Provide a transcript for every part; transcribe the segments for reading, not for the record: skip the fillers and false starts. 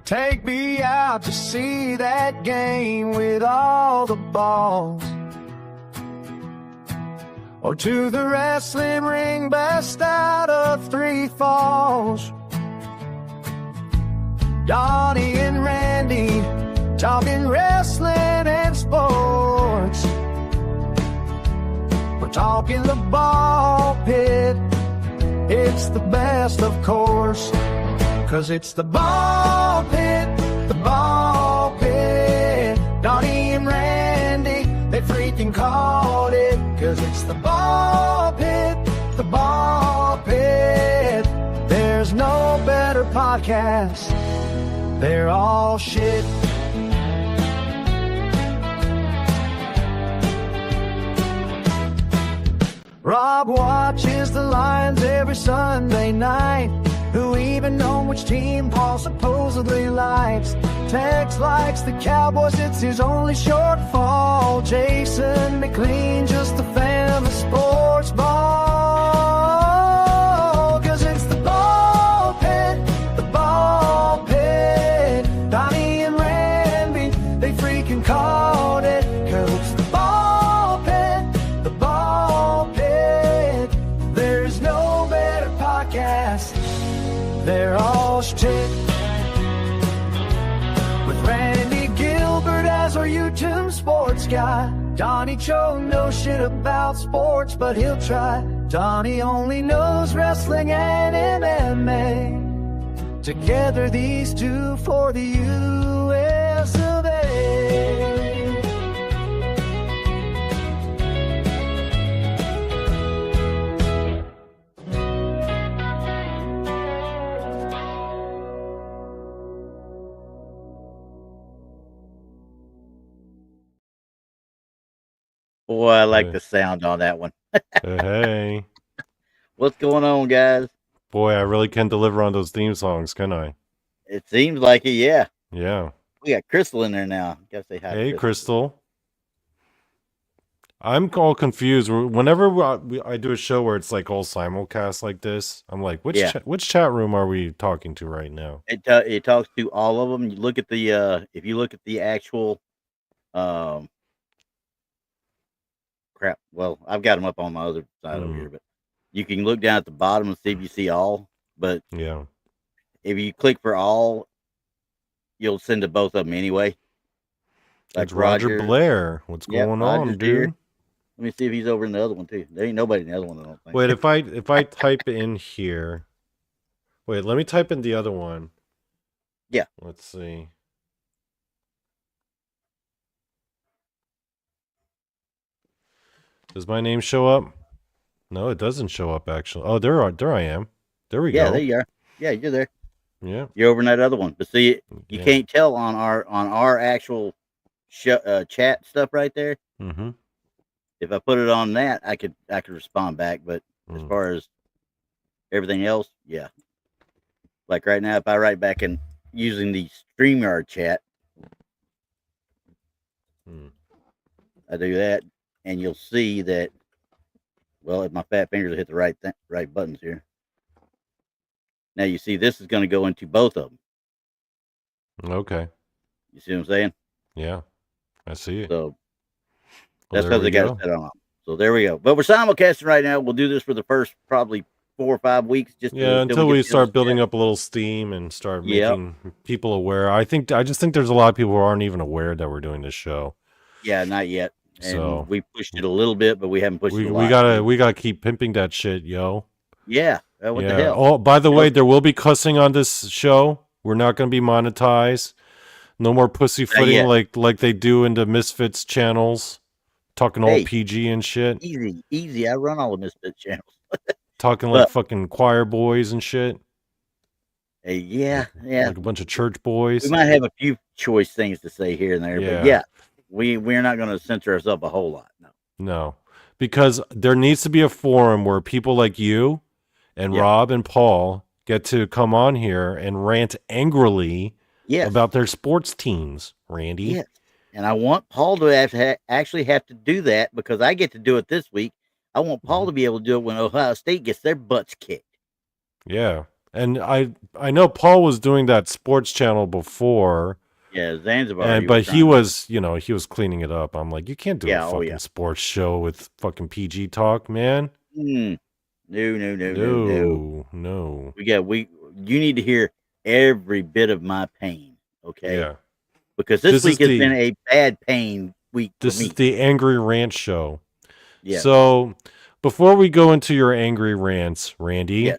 Take me out to see that game with all the balls, or to the wrestling ring best out of Three Falls. Donny and Randy talking wrestling and sports. We're talking the ball pit. It's the best, of course, 'cause it's the ball pit, the ball pit. Donny and Randy, they freaking called it, 'cause it's the ball pit, the ball pit. There's no better podcast. They're all shit. Rob watches the Lions every Sunday night. Who even know which team Paul supposedly likes? Tex likes the Cowboys, it's his only shortfall. Jason McLean, just a fan of the sports ball. 'Cause it's the ball pit, the ball pit. Donny and Randy, they freaking called it. 'Cause it's the ball pit, the ball pit. There's no better podcast. They're all shit. With Randy Gilbert as our YouTube sports guy. Donny Cho knows shit about sports, but he'll try. Donny only knows wrestling and MMA. Together these two for the US of A. Boy, I like the sound on that one. Hey. What's going on, guys? Boy, I really can deliver on those theme songs, can I? It seems like it, yeah. Yeah. We got Crystal in there now. Gotta say hi. Hey, Crystal. I'm all confused. Whenever I do a show where it's like all simulcast like this, I'm like, which chat room are we talking to right now? It talks to all of them. You look at the if you look at the actual crap. Well, I've got them up on my other side over here, but you can look down at the bottom and see if you see all. But yeah, if you click for all, you'll send to both of them anyway. Like Roger Blair. What's going on, dude? Here. Let me see if he's over in the other one too. There ain't nobody in the other one, I don't think. Wait, if I type in here. Wait, let me type in the other one. Yeah. Let's see. Does my name show up? No, it doesn't show up actually. Oh, there I am. There we go. Yeah, there you are. Yeah, you're there. Yeah. You're over in that other one. But see, you can't tell on our actual chat stuff right there. Mm-hmm. If I put it on that, I could respond back. But as far as everything else, yeah. Like right now, if I write back in using the StreamYard chat, I do that, and you'll see that. Well, if my fat fingers will hit the right buttons here. Now you see this is going to go into both of them. Okay. You see what I'm saying? Yeah, I see it. So that's because they got it set on. So there we go. But we're simulcasting right now. We'll do this for the first probably 4 or 5 weeks. Until we start building up a little steam and start making people aware. I just think there's a lot of people who aren't even aware that we're doing this show. Yeah, not yet. And so we pushed it a little bit, but we haven't pushed it a lot. We gotta keep pimping that shit, yo. Yeah. What the hell? Oh, by the way, there will be cussing on this show. We're not going to be monetized. No more pussyfooting like they do in the Misfits channels. Talking all PG and shit. Easy. I run all the Misfits channels. Talking like fucking choir boys and shit. Yeah. Like a bunch of church boys. We might have a few choice things to say here and there, but yeah, we're not going to censor ourselves a whole lot. No, because there needs to be a forum where people like you and Rob and Paul get to come on here and rant angrily about their sports teams, Randy. Yes. And I want Paul to actually have to do that because I get to do it this week. I want Paul to be able to do it when Ohio State gets their butts kicked. Yeah. And I know Paul was doing that sports channel before. Yeah, Zanzibar. But he was, he was cleaning it up. I'm like, you can't do a fucking yeah. sports show with fucking PG talk, man. No. No. You need to hear every bit of my pain, okay? Yeah. Because this week has been a bad pain week for me. This is the Angry Rant Show. Yeah. So, before we go into your angry rants, Randy,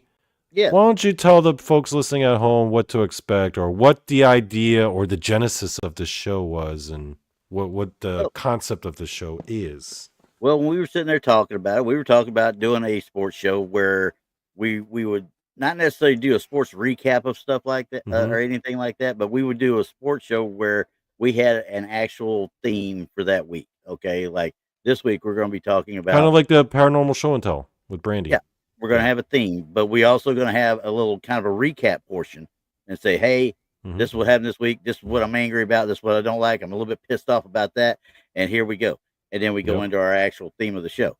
yeah. why don't you tell the folks listening at home what to expect, or what the idea or the genesis of the show was, and what the concept of the show is? Well, when we were sitting there talking about it, we were talking about doing a sports show where we would not necessarily do a sports recap of stuff like that or anything like that, but we would do a sports show where we had an actual theme for that week. Okay, like this week we're going to be talking about kind of like the Paranormal Show and Tell with Brandi. Yeah, we're going to have a theme, but we also going to have a little kind of a recap portion and say, hey, this is what happened this week. This is what I'm angry about. This is what I don't like. I'm a little bit pissed off about that. And here we go. And then we go into our actual theme of the show.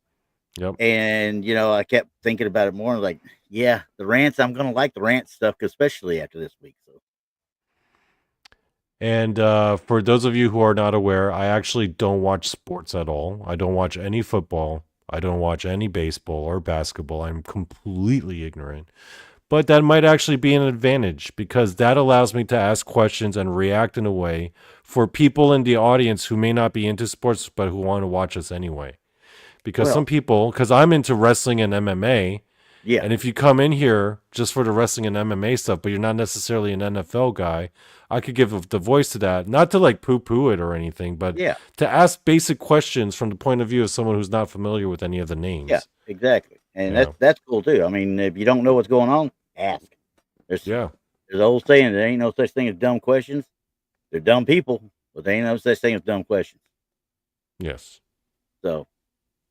Yep. And, I kept thinking about it more. And like, yeah, the rants, I'm going to like the rant stuff, especially after this week. So. And for those of you who are not aware, I actually don't watch sports at all. I don't watch any football. I don't watch any baseball or basketball. I'm completely ignorant. But that might actually be an advantage, because that allows me to ask questions and react in a way for people in the audience who may not be into sports but who want to watch us anyway. Because some people, because I'm into wrestling and MMA, and if you come in here just for the wrestling and MMA stuff, but you're not necessarily an NFL guy, I could give the voice to that, not to like poo-poo it or anything, but to ask basic questions from the point of view of someone who's not familiar with any of the names. Yeah, exactly. And that's cool too. I mean, if you don't know what's going on, ask. There's an old saying, there ain't no such thing as dumb questions. They're dumb people, but there ain't no such thing as dumb questions. Yes. So,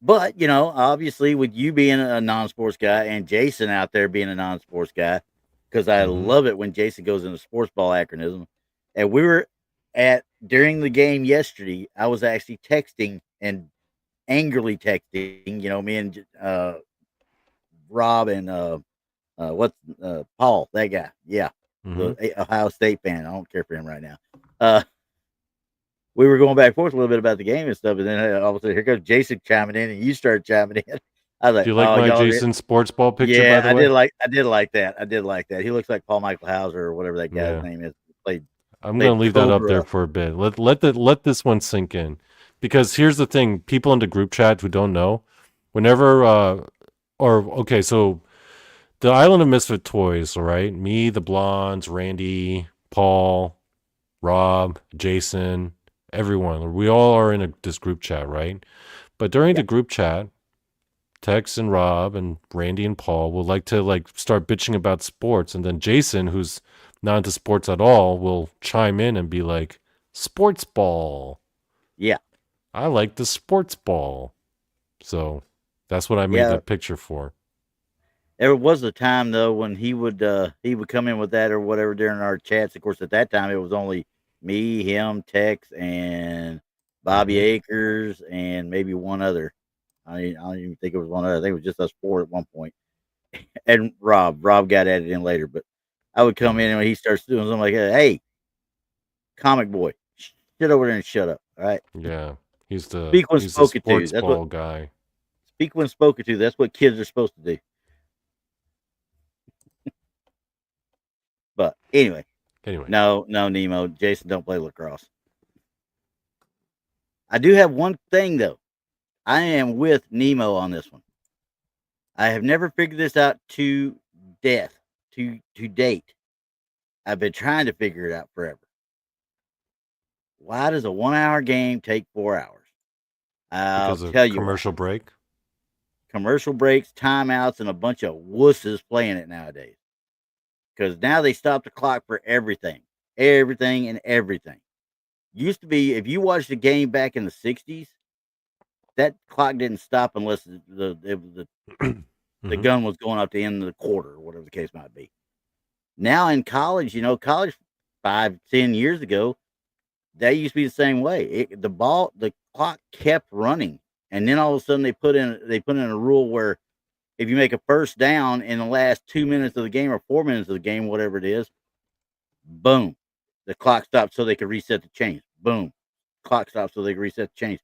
but, obviously with you being a non-sports guy and Jason out there being a non-sports guy, because I love it when Jason goes into sports ball acronym. And we were during the game yesterday, I was actually texting and angrily texting, me and Rob and Paul, that guy. Yeah. The Ohio State fan. I don't care for him right now. We were going back and forth a little bit about the game and stuff, and then all of a sudden here comes Jason chiming in, and you start chiming in. I was like, do you like my Jason sports ball picture? Yeah, by the way? I did like that. He looks like Paul Michael Hauser or whatever that guy's name is. I'm going to leave that up there for a bit. Let this one sink in, because here's the thing: people in the group chat who don't know, whenever so the Island of Misfit Toys, all right? Me, the Blondes, Randy, Paul, Rob, Jason, everyone. We all are in this group chat, right? But during the group chat, Tex and Rob and Randy and Paul will like to start bitching about sports, and then Jason, who's not into sports at all, will chime in and be like, "Sports ball." Yeah, I like the sports ball. So that's what I made that picture for. There was a time though when he would come in with that or whatever during our chats. Of course, at that time it was only me, him, Tex, and Bobby Akers, and maybe one other. I don't even think it was one other. I think it was just us four at one point. And Rob got added in later, but I would come in and when he starts doing something like that, hey, comic boy, sit over there and shut up. All right. Yeah. He's the sports ball guy. Speak when spoken to. That's what kids are supposed to do. But anyway. No, Nemo. Jason don't play lacrosse. I do have one thing though. I am with Nemo on this one. I have never figured this out to date. I've been trying to figure it out forever. Why does a 1 hour game take 4 hours? I'll tell you. Commercial break? Commercial breaks, timeouts, and a bunch of wusses playing it nowadays. Because now they stop the clock for everything. Everything and everything. Used to be, if you watched the game back in the 60s, that clock didn't stop unless the gun was going up to the end of the quarter or whatever the case might be. Now in college, college 5-10 years ago, that used to be the same way. The clock kept running and then all of a sudden they put in a rule where if you make a first down in the last 2 minutes of the game or 4 minutes of the game, whatever it is, boom, the clock stops so they can reset the chains. Boom, clock stops so they can reset the chains.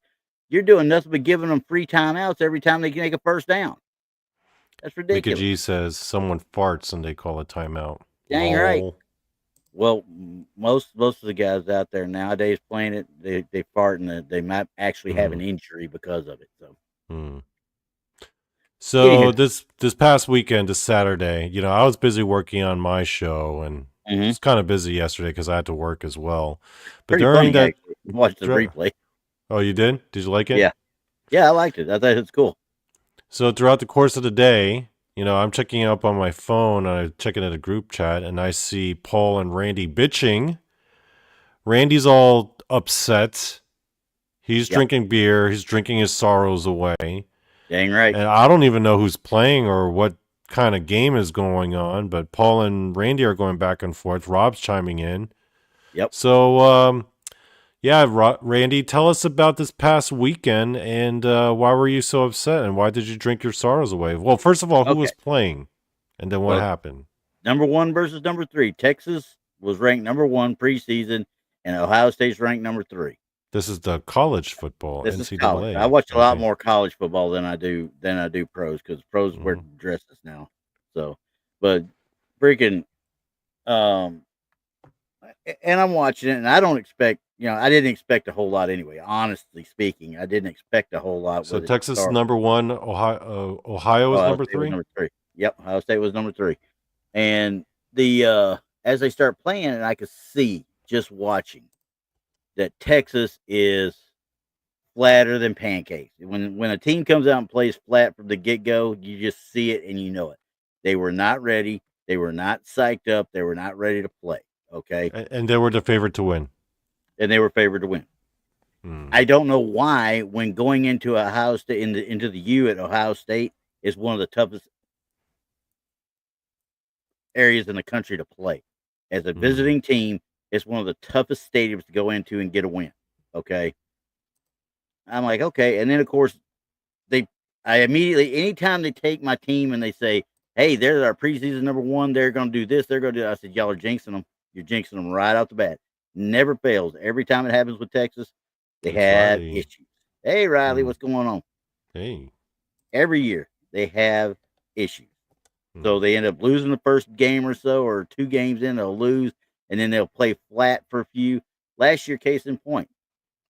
You're doing nothing but giving them free timeouts every time they can make a first down. That's ridiculous. Mika G says someone farts and they call a timeout. Dang right. Well, most of the guys out there nowadays playing it, they fart and they might actually have an injury because of it. So this past weekend, this Saturday, I was busy working on my show, and it was kind of busy yesterday because I had to work as well. But pretty during funny, that, watched the replay. Oh, you did? Did you like it? Yeah, I liked it. I thought it was cool. So throughout the course of the day, I'm checking up on my phone, and I'm checking at a group chat, and I see Paul and Randy bitching. Randy's all upset. He's drinking beer. He's drinking his sorrows away. Dang right. And I don't even know who's playing or what kind of game is going on, but Paul and Randy are going back and forth. Rob's chiming in. Yep. So, Randy, tell us about this past weekend and why were you so upset and why did you drink your sorrows away? Well, first of all, who was playing and then what happened? Number 1 versus number 3. Texas was ranked number 1 preseason and Ohio State's ranked number 3. This is the college football. This NCAA. is college. I watch a lot more college football than I do pros because pros wear dresses now. So, but freaking, and I'm watching it, and I don't expect, I didn't expect a whole lot anyway. Honestly speaking, I didn't expect a whole lot. So Texas is number 1, Ohio is number 3. Number 3. Yep, Ohio State was number 3, and the as they start playing, and I could see just watching that Texas is flatter than pancakes. When a team comes out and plays flat from the get-go, you just see it and you know it. They were not ready. They were not psyched up. They were not ready to play. Okay. And they were the favorite to win. And they were favored to win. I don't know why when going into Ohio State into the U at Ohio State is one of the toughest areas in the country to play. As a visiting team, it's one of the toughest stadiums to go into and get a win. Okay. I'm like, okay. And then, of course, I immediately, anytime they take my team and they say, hey, they're our preseason number 1, they're going to do this, they're going to do that. I said, y'all are jinxing them. You're jinxing them right off the bat. Never fails. Every time it happens with Texas, they have issues. Hey, Riley, what's going on? Hey. Every year, they have issues. So they end up losing the first game or so, or 2 games in, they'll lose. And then they'll play flat for a few. Last year, case in point,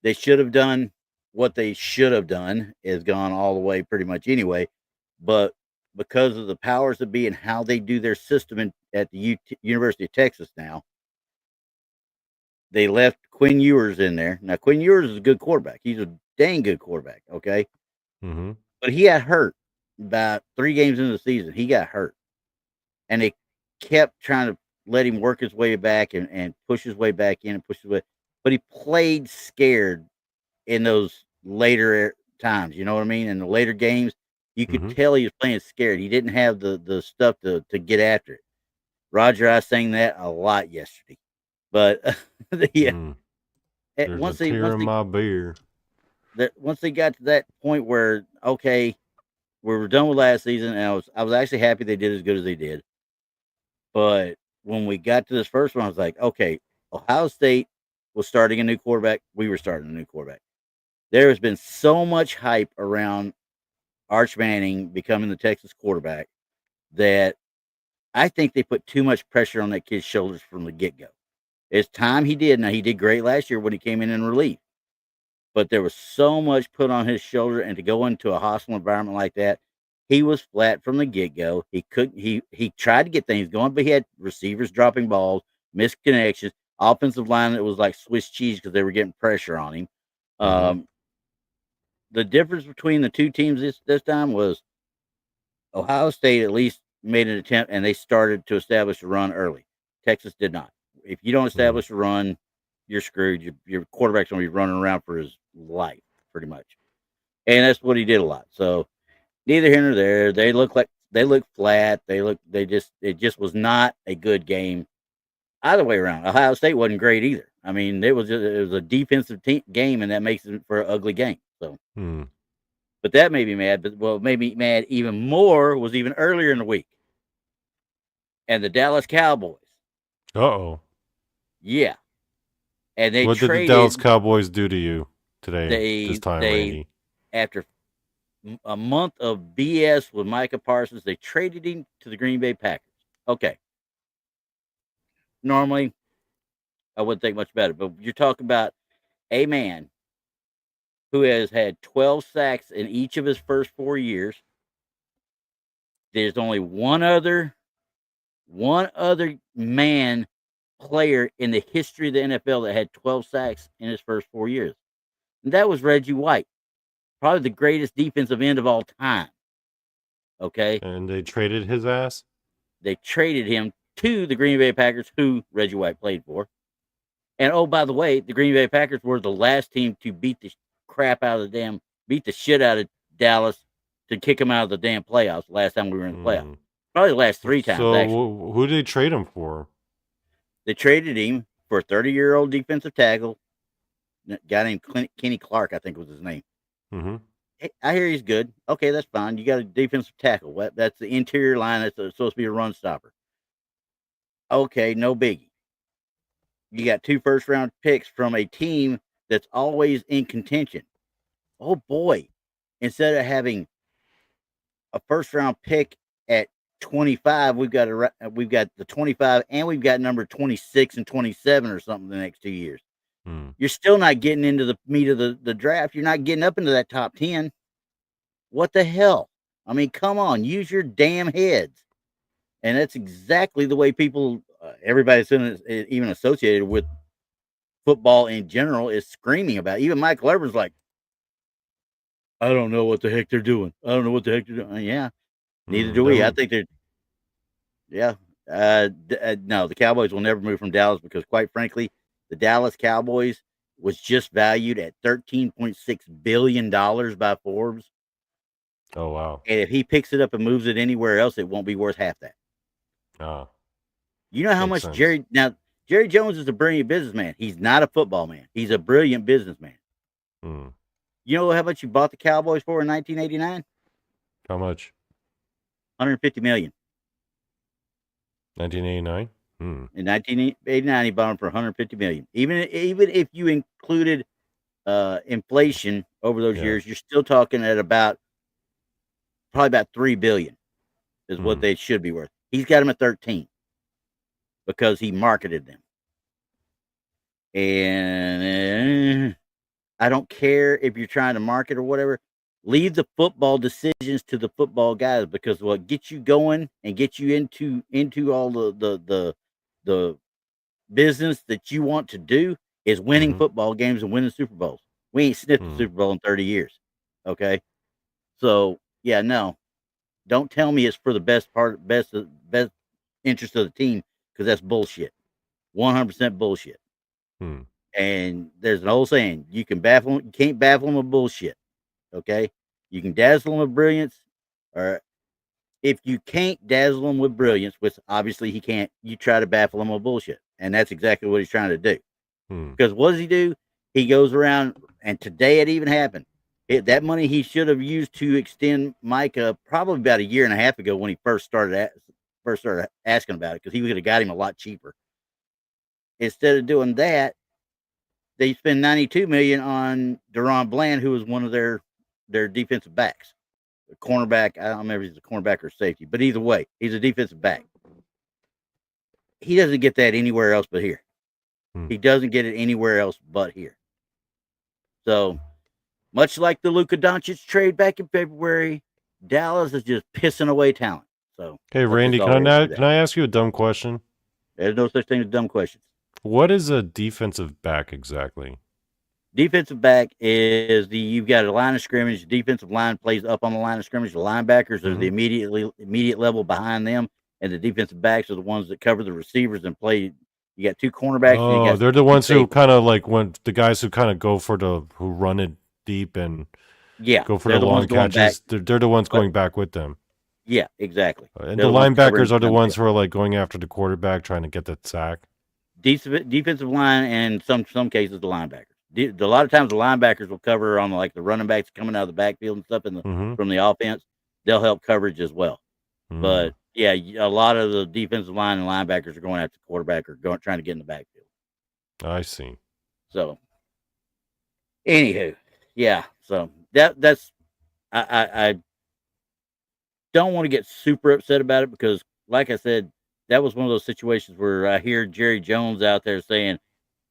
they should have done what they should have done, is gone all the way pretty much anyway. But because of the powers that be and how they do their system at the University of Texas now, they left Quinn Ewers in there. Now, Quinn Ewers is a good quarterback. He's a dang good quarterback, okay? But he got hurt about 3 games into the season. He got hurt. And they kept trying to let him work his way back and push his way back in and push his way. But he played scared in those later times. You know what I mean? In the later games, you could tell he was playing scared. He didn't have the stuff to get after it. Roger, I sang that a lot yesterday. But once they my beer. Once they got to that point where, okay, we were done with last season, and I was actually happy they did as good as they did. But when we got to this first one, I was like, okay, Ohio State was starting a new quarterback. We were starting a new quarterback. There has been so much hype around Arch Manning becoming the Texas quarterback that I think they put too much pressure on that kid's shoulders from the get-go. It's time he did. Now, he did great last year when he came in relief. But there was so much put on his shoulder, and to go into a hostile environment like that, he was flat from the get-go. He couldn't. He tried to get things going, but he had receivers dropping balls, missed connections, offensive line that was like Swiss cheese because they were getting pressure on him. The difference between the two teams this time was Ohio State at least made an attempt, and they started to establish a run early. Texas did not. If you don't establish a run, you're screwed. Your quarterback's going to be running around for his life, pretty much. And that's what he did a lot. So neither here nor there. They look flat. It just was not a good game either way around. Ohio State wasn't great either. I mean, it was a defensive game, and that makes it for an ugly game. So But that made me mad. But what made me mad even more was even earlier in the week. And the Dallas Cowboys. Uh-oh. Yeah. And they What did the Dallas Cowboys do to you today, this time, Randy? After a month of BS with Micah Parsons, they traded him to the Green Bay Packers. Okay. Normally, I wouldn't think much about it, but you're talking about a man who has had 12 sacks in each of his first 4 years. There's only one other man player in the history of the NFL that had 12 sacks in his first 4 years. And that was Reggie White, probably the greatest defensive end of all time. Okay. And they traded his ass? They traded him to the Green Bay Packers, who Reggie White played for. And oh, by the way, the Green Bay Packers were the last team to beat the shit out of Dallas to kick them out of the damn playoffs last time we were in the playoffs. Probably the last 3 times, so actually. Who did they trade him for? They traded him for a 30-year-old defensive tackle, a guy named Kenny Clark, I think was his name. Mm-hmm. Hey, I hear he's good. Okay, that's fine. You got a defensive tackle. That's the interior line. That's supposed to be a run stopper. Okay, no biggie. You got 2 first-round picks from a team that's always in contention. Oh, boy. Instead of having a first-round pick at 25, we've got the 25, and we've got number 26 and 27 or something the next 2 years. You're still not getting into the meat of the draft. You're not getting up into that top 10. What the hell? I mean, come on, use your damn heads. And that's exactly the way people, everybody that's even associated with football in general, is screaming about it. Even Michael Irvin's like, I don't know what the heck they're doing. Yeah, neither do we. I think they're, no, the Cowboys will never move from Dallas because, quite frankly, the Dallas Cowboys was just valued at $13.6 billion by Forbes. Oh, wow. And if he picks it up and moves it anywhere else, it won't be worth half that. Oh. You know how much sense. Jerry Jones is a brilliant businessman. He's not a football man. He's a brilliant businessman. You know how much you bought the Cowboys for in 1989? How much? $150 million. 1989? In 1989, he bought them for $150 million. Even if you included inflation over those years, you're still talking at probably about $3 billion is what they should be worth. He's got them at 13 because he marketed them. And I don't care if you're trying to market or whatever. Leave the football decisions to the football guys, because what gets you going and gets you into all the business that you want to do is winning football games and winning Super Bowls. We ain't sniffed the Super Bowl in 30 years. Okay. So yeah, no, don't tell me it's for the best interest of the team, because that's bullshit. 100% bullshit. And there's an old saying, you can't baffle them with bullshit. Okay. You can dazzle them with brilliance, or if you can't dazzle them with brilliance, which obviously he can't, you try to baffle him with bullshit. And that's exactly what he's trying to do. Because what does he do? He goes around, and today it even happened. That money he should have used to extend Micah probably about a year and a half ago when he first started asking about it, because he could have got him a lot cheaper. Instead of doing that, they spend $92 million on Deron Bland, who was one of their defensive backs. A cornerback. I don't remember if he's a cornerback or safety, but either way, he's a defensive back. He doesn't get that anywhere else but here. He doesn't get it anywhere else but here. So, much like the Luka Doncic trade back in February, Dallas is just pissing away talent. So, hey, Randy, can I ask you a dumb question? There's no such thing as dumb questions. What is a defensive back exactly? Defensive back is you've got a line of scrimmage. The defensive line plays up on the line of scrimmage. The linebackers are the immediate level behind them, and the defensive backs are the ones that cover the receivers and play. You got 2 cornerbacks. Oh, they're the ones who kind of like the guys who kind of go for who run it deep and go for the long catches. They're the ones going back with them. Yeah, exactly. And the linebackers are the ones who are like going after the quarterback, trying to get that sack. Defensive line, and some cases the linebackers. A lot of times the linebackers will cover on like the running backs coming out of the backfield and stuff from the offense. They'll help coverage as well. But yeah, a lot of the defensive line and linebackers are going after the quarterback or trying to get in the backfield. I see. So, anywho, yeah. So that's I don't want to get super upset about it because, like I said, that was one of those situations where I hear Jerry Jones out there saying,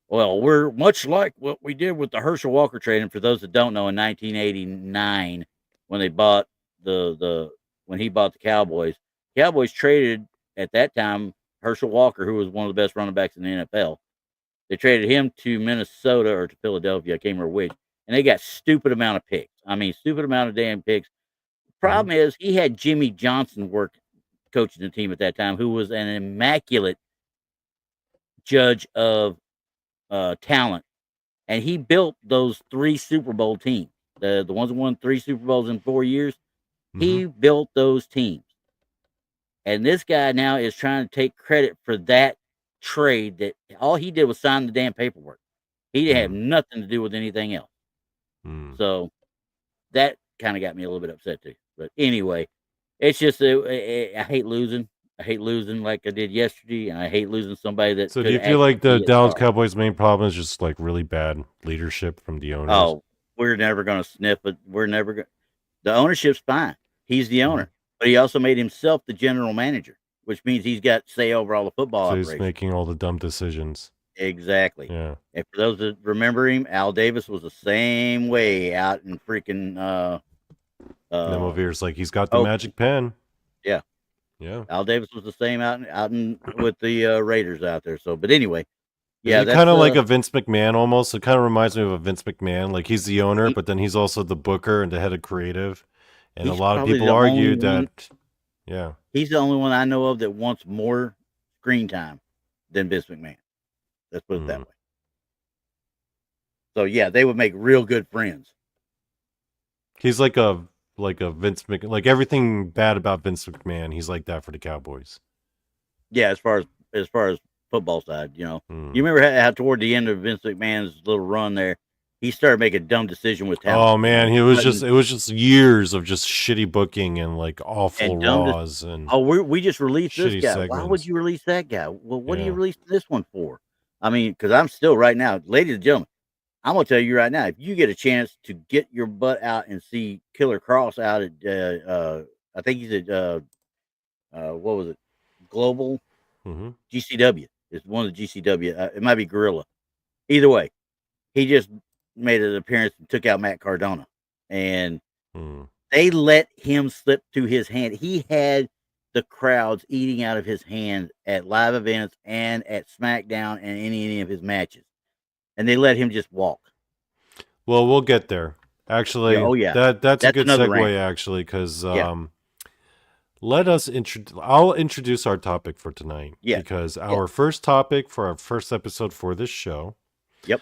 well, we're much like what we did with the Herschel Walker trade. And for those that don't know, in 1989, when they bought when he bought the Cowboys traded at that time Herschel Walker, who was one of the best running backs in the NFL. They traded him to Minnesota or to Philadelphia. I can't remember which. And they got stupid amount of picks. I mean, stupid amount of damn picks. Problem is, he had Jimmy Johnson coaching the team at that time, who was an immaculate judge of talent. And he built those 3 Super Bowl teams. The ones that won 3 Super Bowls in 4 years. He built those teams. And this guy now is trying to take credit for that trade that all he did was sign the damn paperwork. He didn't have nothing to do with anything else. So that kind of got me a little bit upset too. But anyway, it's just I hate losing. I hate losing like I did yesterday, and I hate losing somebody that. So do you feel like the Dallas Cowboys' main problem is just like really bad leadership from the owners? Oh, we're never going to sniff it. We're never going. The ownership's fine. He's the owner, but he also made himself the general manager, which means he's got say over all the football operations. He's making all the dumb decisions. Exactly. Yeah. And for those that remember him, Al Davis was the same way out in freaking Nemovir's like he's got the magic pen. Yeah. Yeah. Al Davis was the same out in with the Raiders out there. So, but anyway, yeah, that's kind of like a Vince McMahon almost. It kind of reminds me of a Vince McMahon. Like he's the owner, but then he's also the booker and the head of creative. And a lot of people argue that, he's the only one I know of that wants more screen time than Vince McMahon. Let's put it that way. So yeah, they would make real good friends. He's like a Vince McMahon, like everything bad about Vince McMahon. He's like that for the Cowboys. Yeah, as far as football side, you remember how toward the end of Vince McMahon's little run there, he started making a dumb decision with talent. Oh man, it was just years of just shitty booking and like awful laws we just released this guy. Segments. Why would you release that guy? Well, what do you release this one for? I mean, because I'm still right now, ladies and gentlemen, I'm gonna tell you right now, if you get a chance to get your butt out and see Killer Cross out at I think he's at what was it? Global GCW. It's one of the GCW. It might be Gorilla. Either way, he just made an appearance and took out Matt Cardona, and they let him slip through his hand. He had the crowds eating out of his hand at live events and at SmackDown and any of his matches, and they let him just walk. Well, we'll get there. Actually, that's a good segue. Actually, because let us I'll introduce our topic for tonight. Yeah, because our first topic for our first episode for this show. Yep.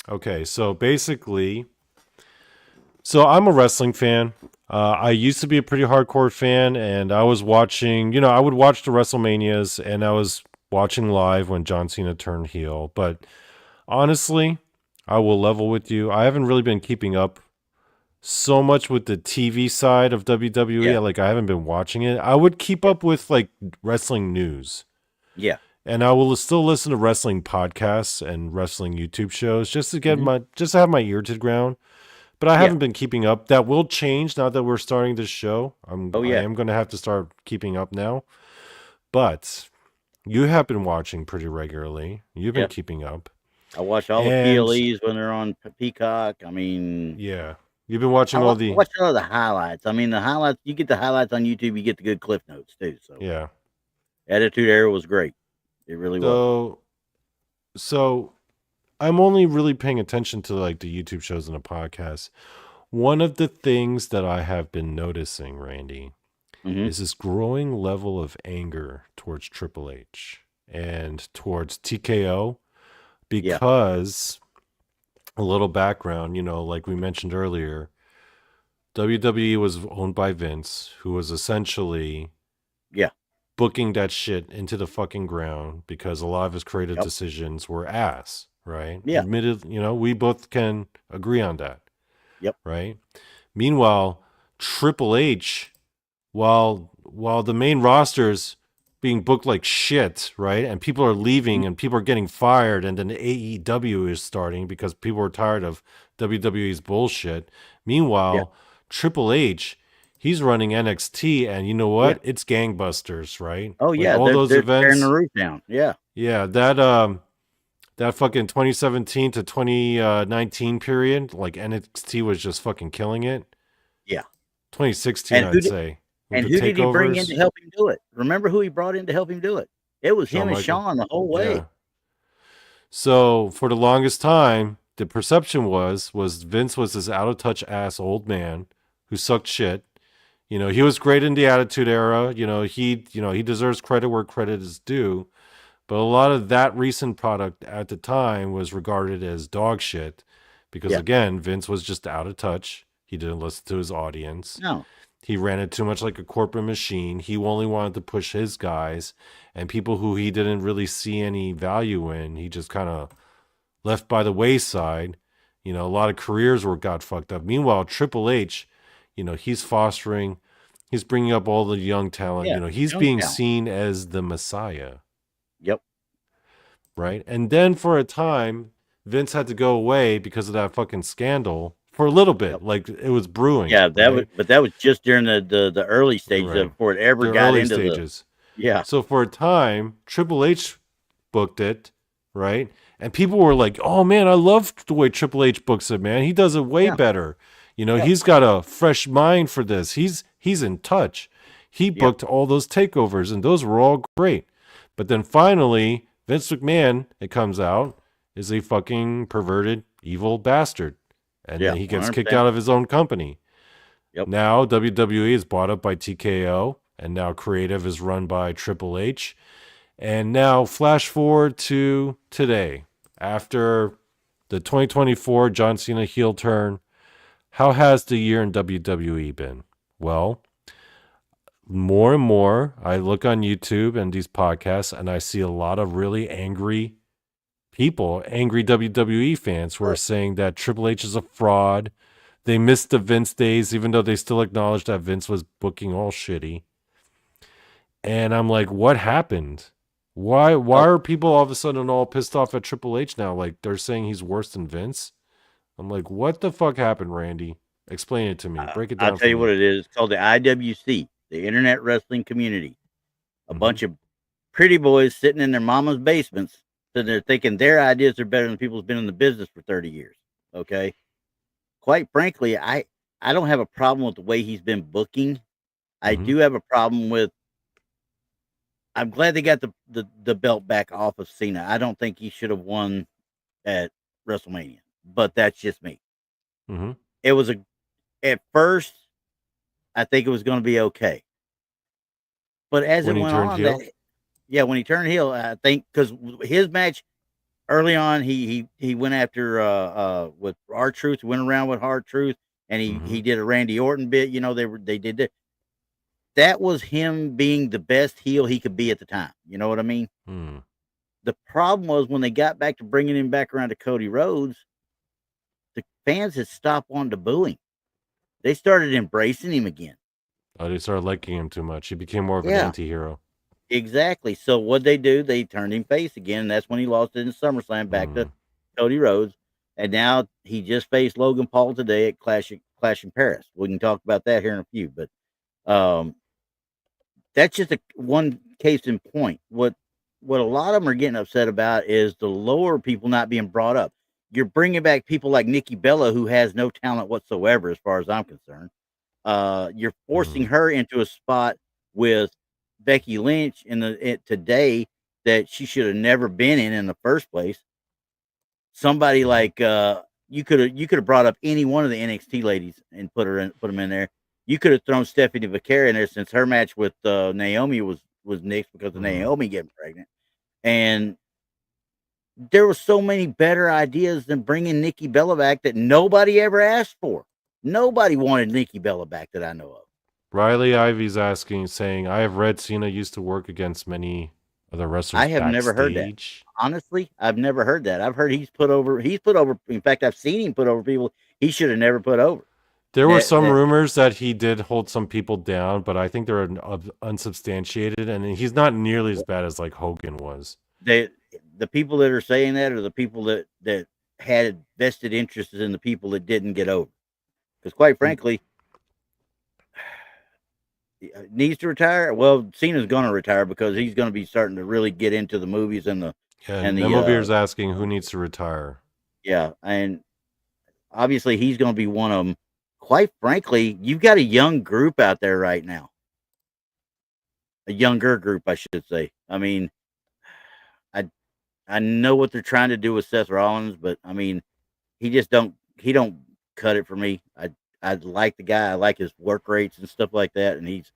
Okay, so basically, I'm a wrestling fan. I used to be a pretty hardcore fan, and I was watching, I would watch the WrestleManias, and I was watching live when John Cena turned heel. But honestly, I will level with you. I haven't really been keeping up so much with the TV side of WWE. Yeah. Like, I haven't been watching it. I would keep up with, like, wrestling news. Yeah. And I will still listen to wrestling podcasts and wrestling YouTube shows just to get just to have my ear to the ground. But I haven't been keeping up. That will change now that we're starting this show. I am going to have to start keeping up now. But you have been watching pretty regularly. You've been keeping up. I watch all the PLEs when they're on Peacock. I mean, you've been watching all the highlights. I mean, the highlights. You get the highlights on YouTube. You get the good cliff notes too. So Attitude Era was great. It really was. So I'm only really paying attention to like the YouTube shows and the podcasts. One of the things that I have been noticing, Randy, is this growing level of anger towards Triple H and towards TKO because a little background, like we mentioned earlier, WWE was owned by Vince, who was essentially booking that shit into the fucking ground because a lot of his creative decisions were ass. right? Yeah. Admitted, we both can agree on that. Yep. Right. Meanwhile, Triple H, while the main roster's being booked like shit, right? And people are leaving and people are getting fired, and then AEW is starting because people are tired of WWE's bullshit. Meanwhile, Triple H, he's running NXT, and you know what? It's gangbusters, right? Oh yeah, all those they're events, tearing the roof down. Yeah. Yeah, that fucking 2017 to 2019 period, like NXT was just fucking killing it. Yeah. 2016, I'd say. And who did he bring in to help him do it? Remember who he brought in to help him do it? It was him and Shawn the whole way. Yeah. So for the longest time, the perception was Vince was this out of touch ass old man who sucked shit. He was great in the Attitude Era. He deserves credit where credit is due. But a lot of that recent product at the time was regarded as dog shit because, again, Vince was just out of touch. He didn't listen to his audience. No. He ran it too much like a corporate machine. He only wanted to push his guys, and people who he didn't really see any value in, he just kind of left by the wayside. A lot of careers got fucked up. Meanwhile, Triple H, he's fostering, he's bringing up all the young talent. Yeah, he's being seen as the Messiah. Yep. Right. And then for a time, Vince had to go away because of that fucking scandal for a little bit. Yep. Like it was brewing. Yeah, that was just during the early stages before it ever got into stages. Yeah. So for a time, Triple H booked it, right? And people were like, "Oh man, I love the way Triple H books it, man. He does it way better. He's got a fresh mind for this. He's in touch. He booked all those takeovers, and those were all great. But then finally, Vince McMahon, it comes out, is a fucking perverted, evil bastard. And then he gets kicked out of his own company. Yep. Now WWE is bought up by TKO, and now creative is run by Triple H. And now flash forward to today. After the 2024 John Cena heel turn, how has the year in WWE been? Well, more and more, I look on YouTube and these podcasts, and I see a lot of really angry people, angry WWE fans who are saying that Triple H is a fraud. They missed the Vince days, even though they still acknowledge that Vince was booking all shitty. And I'm like, what happened? Why are people all of a sudden all pissed off at Triple H now? Like they're saying he's worse than Vince. I'm like, what the fuck happened, Randy? Explain it to me. Break it down. I'll tell you what it is. It's called the IWC, the Internet Wrestling Community. A bunch of pretty boys sitting in their mama's basements. So they're thinking their ideas are better than people who've been in the business for 30 years. Okay. Quite frankly, I don't have a problem with the way he's been booking. I do have a problem with, I'm glad they got the belt back off of Cena. I don't think he should have won at WrestleMania, but that's just me. It was at first, I think it was going to be okay. But as it went on, when he turned heel, I think because his match early on, he went after with R-Truth, went around with R-Truth, and he did a Randy Orton bit. They did that. That was him being the best heel he could be at the time. You know what I mean? The problem was when they got back to bringing him back around to Cody Rhodes, the fans had stopped wanting to boo him. They started embracing him again. Oh, they started liking him too much. He became more of an anti-hero. Exactly. So what they do, they turned him face again. And that's when he lost it in SummerSlam back to Cody Rhodes. And now he just faced Logan Paul today at Clash in Paris. We can talk about that here in a few. But that's just one case in point. What a lot of them are getting upset about is the lower people not being brought up. You're bringing back people like Nikki Bella, who has no talent whatsoever, as far as I'm concerned. You're forcing her into a spot with Becky Lynch today that she should have never been in the first place. Somebody like you could have brought up any one of the NXT ladies and put them in there. You could have thrown Stephanie Vaquera in there since her match with Naomi was nixed because of Naomi getting pregnant. And there were so many better ideas than bringing Nikki Bella back that nobody ever asked for. Nobody wanted Nikki Bella back that I know of. Riley Ivy's saying, I have read Cena used to work against many Are the wrestlers I have never heard that. backstage? Honestly, I've never heard that. I've heard he's put over. In fact, I've seen him put over people he should have never put over. There were some rumors that he did hold some people down, but I think they're unsubstantiated, and he's not nearly as bad as like Hogan was. The people that are saying that are the people that had vested interests in the people that didn't get over. Because quite frankly, needs to retire. Well, Cena's going to retire because he's going to be starting to really get into the movies and the. Yeah, and Beer's asking who needs to retire. Yeah, and obviously he's going to be one of them. Quite frankly, you've got a young group out there right now. A younger group, I should say. I mean, I know what they're trying to do with Seth Rollins, but I mean, he don't cut it for me. I like the guy. I like his work rates and stuff like that, and he's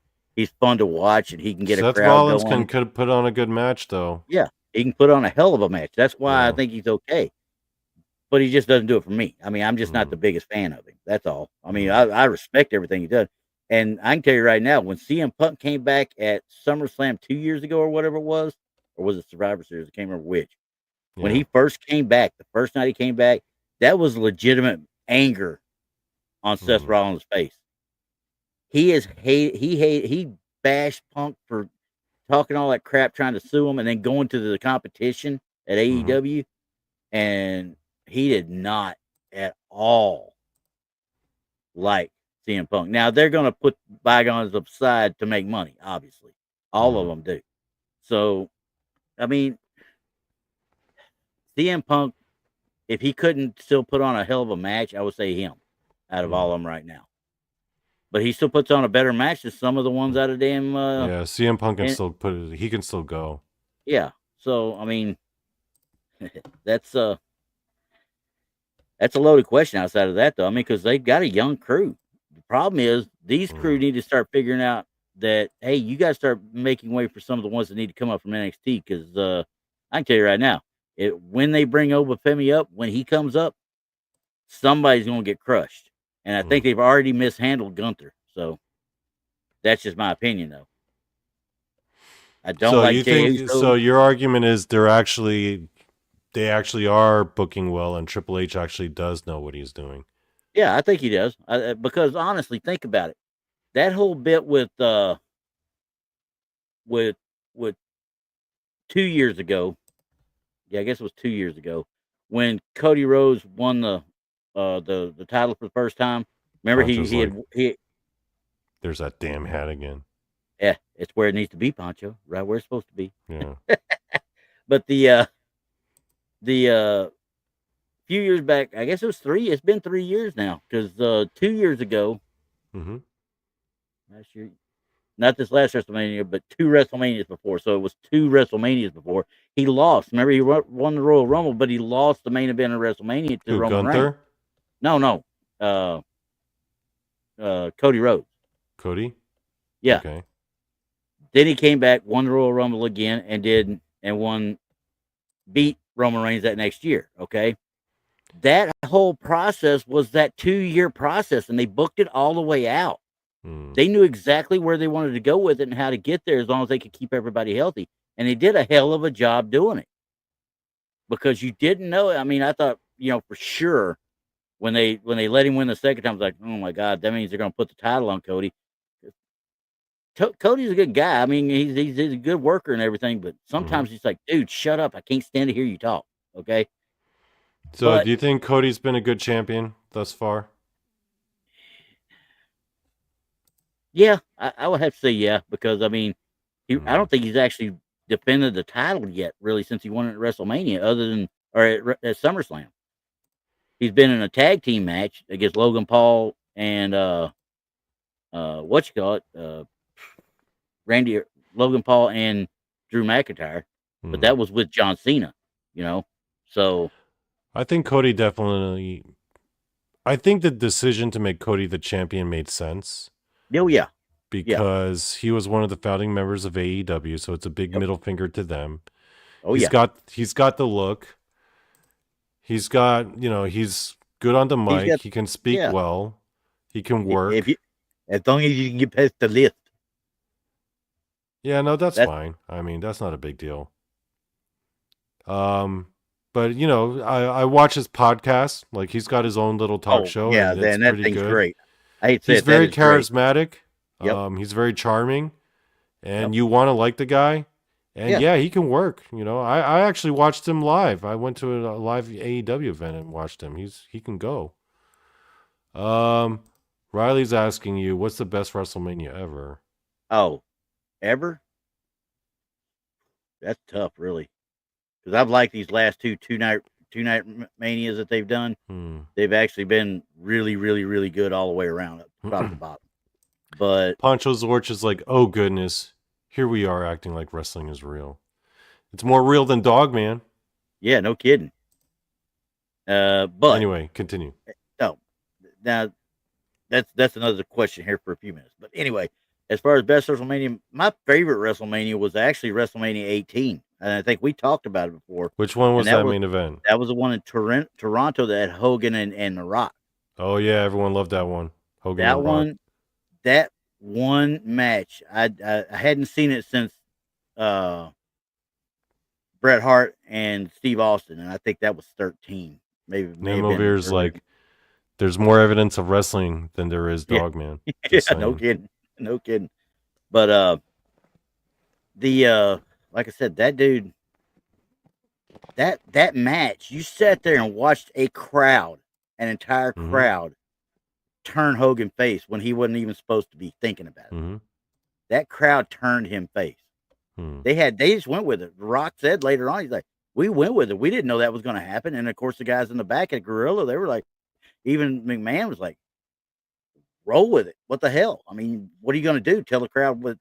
fun to watch, and he can get a crowd going. Seth Rollins could put on a good match, though. Yeah, he can put on a hell of a match. That's why I think he's okay. But he just doesn't do it for me. I mean, I'm just not the biggest fan of him. That's all. I mean, I respect everything he does. And I can tell you right now, when CM Punk came back at SummerSlam 2 years ago or whatever it was, or was it Survivor Series? I can't remember which. Yeah. When he first came back, the first night he came back, that was legitimate anger on Seth Rollins' face. He bashed Punk for talking all that crap, trying to sue him, and then going to the competition at AEW, and he did not at all like CM Punk. Now, they're going to put bygones aside to make money, obviously. All of them do. So, I mean, CM Punk, if he couldn't still put on a hell of a match, I would say him out of all of them right now. But he still puts on a better match than some of the ones out of damn... yeah, CM Punk can still put it... He can still go. Yeah. So, I mean, that's a loaded question outside of that, though. I mean, because they've got a young crew. The problem is these crew need to start figuring out that, hey, you got to start making way for some of the ones that need to come up from NXT. Because I can tell you right now, when they bring Obafemi up, when he comes up, somebody's going to get crushed. And I think they've already mishandled Gunther. So that's just my opinion, though. I don't like Jey Uso. So your argument is they actually are booking well, and Triple H actually does know what he's doing. Yeah, I think he does. Because honestly, think about it. That whole bit with 2 years ago. Yeah, I guess it was 2 years ago when Cody Rhodes won the title for the first time. Remember, he there's that damn hat again. Yeah, it's where it needs to be, Pancho. Right where it's supposed to be. Yeah. But the few years back, I guess it was 3. It's been 3 years now because 2 years ago, last year, not this last WrestleMania, but 2 WrestleManias before. So it was 2 WrestleManias before. He lost. Remember, he won the Royal Rumble, but he lost the main event of WrestleMania to Roman Reigns. No. Cody Rhodes. Cody? Yeah. Okay. Then he came back, won the Royal Rumble again, and beat Roman Reigns that next year. Okay. That whole process was that 2-year process, and they booked it all the way out. They knew exactly where they wanted to go with it and how to get there as long as they could keep everybody healthy. And they did a hell of a job doing it. Because you didn't know. I mean, I thought, for sure when they let him win the second time, I was like, oh my God, that means they're going to put the title on Cody. Cody's a good guy. I mean, he's a good worker and everything, but sometimes he's like, dude, shut up. I can't stand to hear you talk. Okay. So do you think Cody's been a good champion thus far? Yeah, I would have to say yeah, because I mean, I don't think he's actually defended the title yet, really, since he won it at WrestleMania, at SummerSlam. He's been in a tag team match against Logan Paul and Logan Paul and Drew McIntyre, but that was with John Cena, So I think Cody definitely. I think the decision to make Cody the champion made sense. Oh yeah, because he was one of the founding members of AEW, so it's a big middle finger to them. Oh he's got the look. He's got, he's good on the mic. He can speak well. He can work. As long as you can get past the lift. Yeah, no, that's fine. I mean, that's not a big deal. But you know, I watch his podcast. Like he's got his own little talk show, and it's that pretty thing's good. great. I hate to say He's it, that very is great. charismatic. Yep. He's very charming, and you want to like the guy. And yeah, he can work. You know, I actually watched him live. I went to a live AEW event and watched him. He can go. Riley's asking you, what's the best WrestleMania ever? Oh, ever? That's tough, really, because I've liked these last two night manias that they've done. They've actually been really, really, really good all the way around, top to bottom. But Poncho Zorch is like, oh goodness, here we are acting like wrestling is real. It's more real than Dogman. Yeah, no kidding. But anyway, continue. No, now that's another question here for a few minutes. But anyway, as far as best WrestleMania, my favorite WrestleMania was actually WrestleMania 18, and I think we talked about it before. Which one was that main event? That was the one in Toronto that had Hogan and The Rock. Oh yeah, everyone loved that one. Hogan that and one, Rock. That one match, I hadn't seen it since Bret Hart and Steve Austin, and I think that was 13. Maybe Nemovir's like, there's more evidence of wrestling than there is Dogman. Yeah, no kidding. But like I said, that dude, that match, you sat there and watched an entire crowd turn Hogan face when he wasn't even supposed to be thinking about it. That crowd turned him face. They just went with it. The Rock said later on, he's like, we went with it. We didn't know that was going to happen. And of course, the guys in the back at Gorilla, they were like, even McMahon was like, roll with it. What the hell? I mean, what are you going to do? Tell the crowd with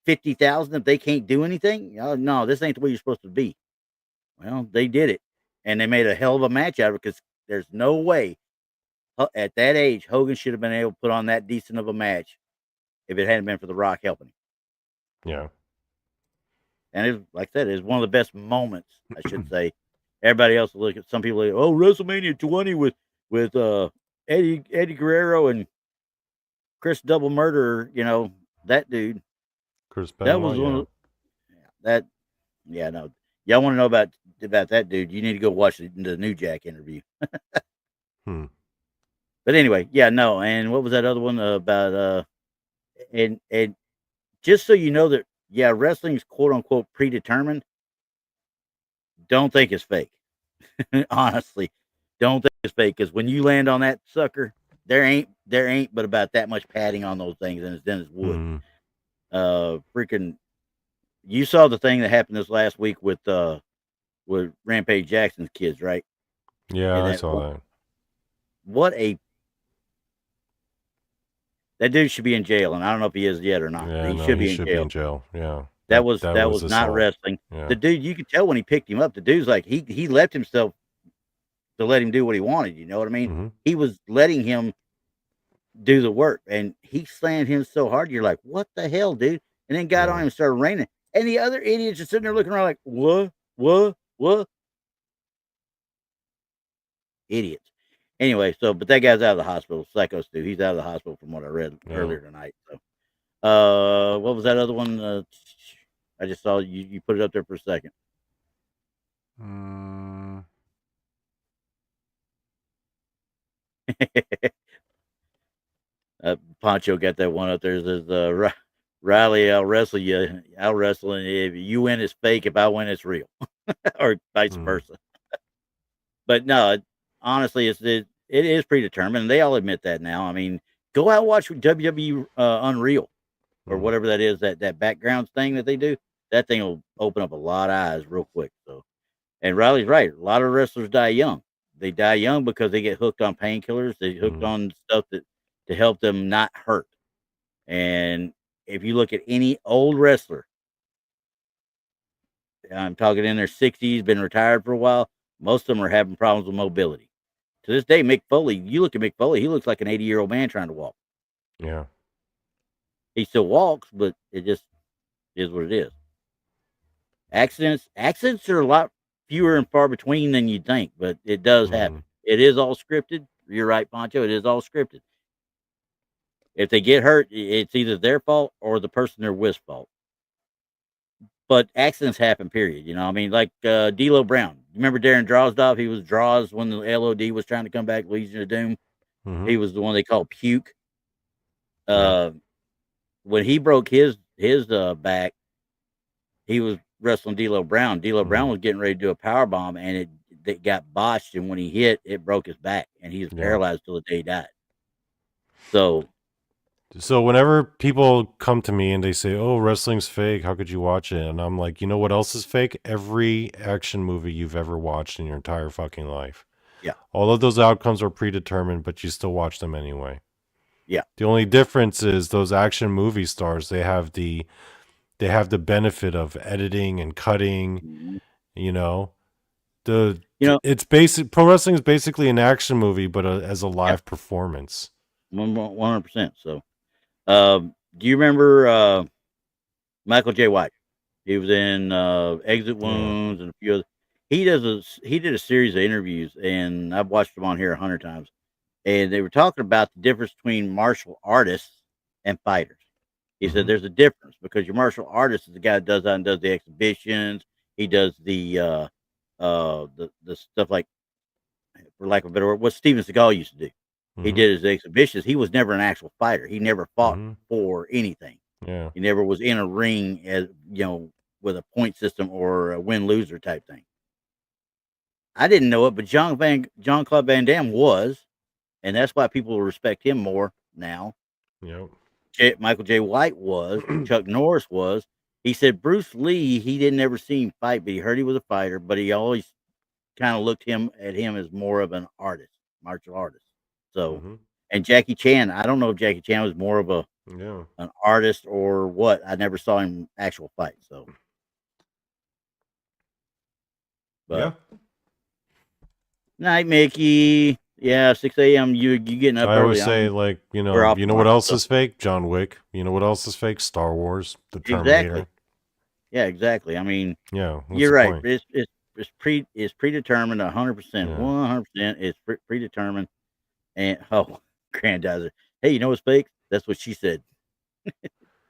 50,000 if they can't do anything? No, this ain't the way you're supposed to be. Well, they did it, and they made a hell of a match out of it because there's no way at that age Hogan should have been able to put on that decent of a match if it hadn't been for The Rock helping him. Yeah. And it, like I said, it's one of the best moments, I should say. Everybody else will look at some people like, oh, WrestleMania 20 with Eddie Guerrero and Chris Double Murderer, that dude. Chris Benoit, that was one of that. Yeah, no. Y'all want to know about that dude? You need to go watch the New Jack interview. But anyway, yeah, no. And what was that other one about? And just so you know that, yeah, wrestling is quote unquote predetermined. Don't think it's fake. Honestly, don't think it's fake, because when you land on that sucker, there ain't but about that much padding on those things, and it's Dennis Wood. Freaking, you saw the thing that happened this last week with Rampage Jackson's kids, right? Yeah, I saw that. That dude should be in jail, and I don't know if he is yet or not. Yeah, he should be in jail. Yeah. That was not wrestling. Yeah. The dude, you could tell when he picked him up, the dude's like, he left himself to let him do what he wanted. You know what I mean? He was letting him do the work, and he slammed him so hard. You're like, what the hell, dude? And then got on him and started raining. And the other idiots are sitting there looking around like, what? Idiots. Anyway, but that guy's out of the hospital. Psycho Stu. He's out of the hospital from what I read earlier tonight. So, what was that other one? I just saw you put it up there for a second. Poncho got that one up there. It says, Riley, I'll wrestle you. I'll wrestle, and if you win, it's fake. If I win, it's real, or vice versa. But no, honestly, it is predetermined. And they all admit that now. I mean, go out and watch WWE Unreal or whatever that is, that background thing that they do. That thing will open up a lot of eyes real quick. So, and Riley's right. A lot of wrestlers die young. They die young because they get hooked on painkillers. They hooked on stuff to help them not hurt. And if you look at any old wrestler, I'm talking in their 60s, been retired for a while, most of them are having problems with mobility. To this day, Mick Foley, you look at Mick Foley, he looks like an 80-year-old man trying to walk. Yeah. He still walks, but it just is what it is. Accidents are a lot fewer and far between than you'd think, but it does happen. It is all scripted. You're right, Poncho. It is all scripted. If they get hurt, it's either their fault or the person they're with's fault. but accidents happen, period. You know, I mean, like D'Lo Brown. Remember Darren Drozdov? He was Draws when the LOD was trying to come back, Legion of Doom. Mm-hmm. He was the one they called Puke. When he broke his back, he was wrestling D'Lo Brown. D'Lo Brown was getting ready to do a power bomb, and it got botched. And when he hit, it broke his back, and he was paralyzed till the day he died. So whenever people come to me and they say, "Oh, wrestling's fake. How could you watch it?" And I'm like, you know what else is fake? Every action movie you've ever watched in your entire fucking life. Yeah. All of those outcomes are predetermined, but you still watch them anyway. Yeah. The only difference is those action movie stars, they have the benefit of editing and cutting, you know. It's basic. Pro wrestling is basically an action movie, but as a live performance. 100%. So, do you remember Michael J. White? He was in Exit Wounds and a few other. He did a series of interviews, and I've watched them on here 100 times. And they were talking about the difference between martial artists and fighters. He said there's a difference because your martial artist is the guy that does that and does the exhibitions. He does the stuff like, for lack of a better word, what Steven Seagal used to do. He did his exhibitions. He was never an actual fighter. He never fought for anything. Yeah. He never was in a ring as with a point system or a win-loser type thing. I didn't know it, but Jean-Claude Van Damme was, and that's why people respect him more now. Yep. Michael J. White was. Chuck Norris was. He said Bruce Lee, he didn't ever see him fight, but he heard he was a fighter, but he always kind of looked at him as more of an artist, martial artist. So, and Jackie Chan, I don't know if Jackie Chan was more of an artist or what. I never saw him actual fight. So, but night, Mickey. Yeah, 6 a.m. You getting up? I early. always say, like, you know what else is fake? John Wick. You know what else is fake? Star Wars, the Terminator. Exactly. Yeah, exactly. I mean, you're right. It's predetermined 100%. 100%. It's predetermined. And Grandizer. Hey, you know what's fake? That's what she said.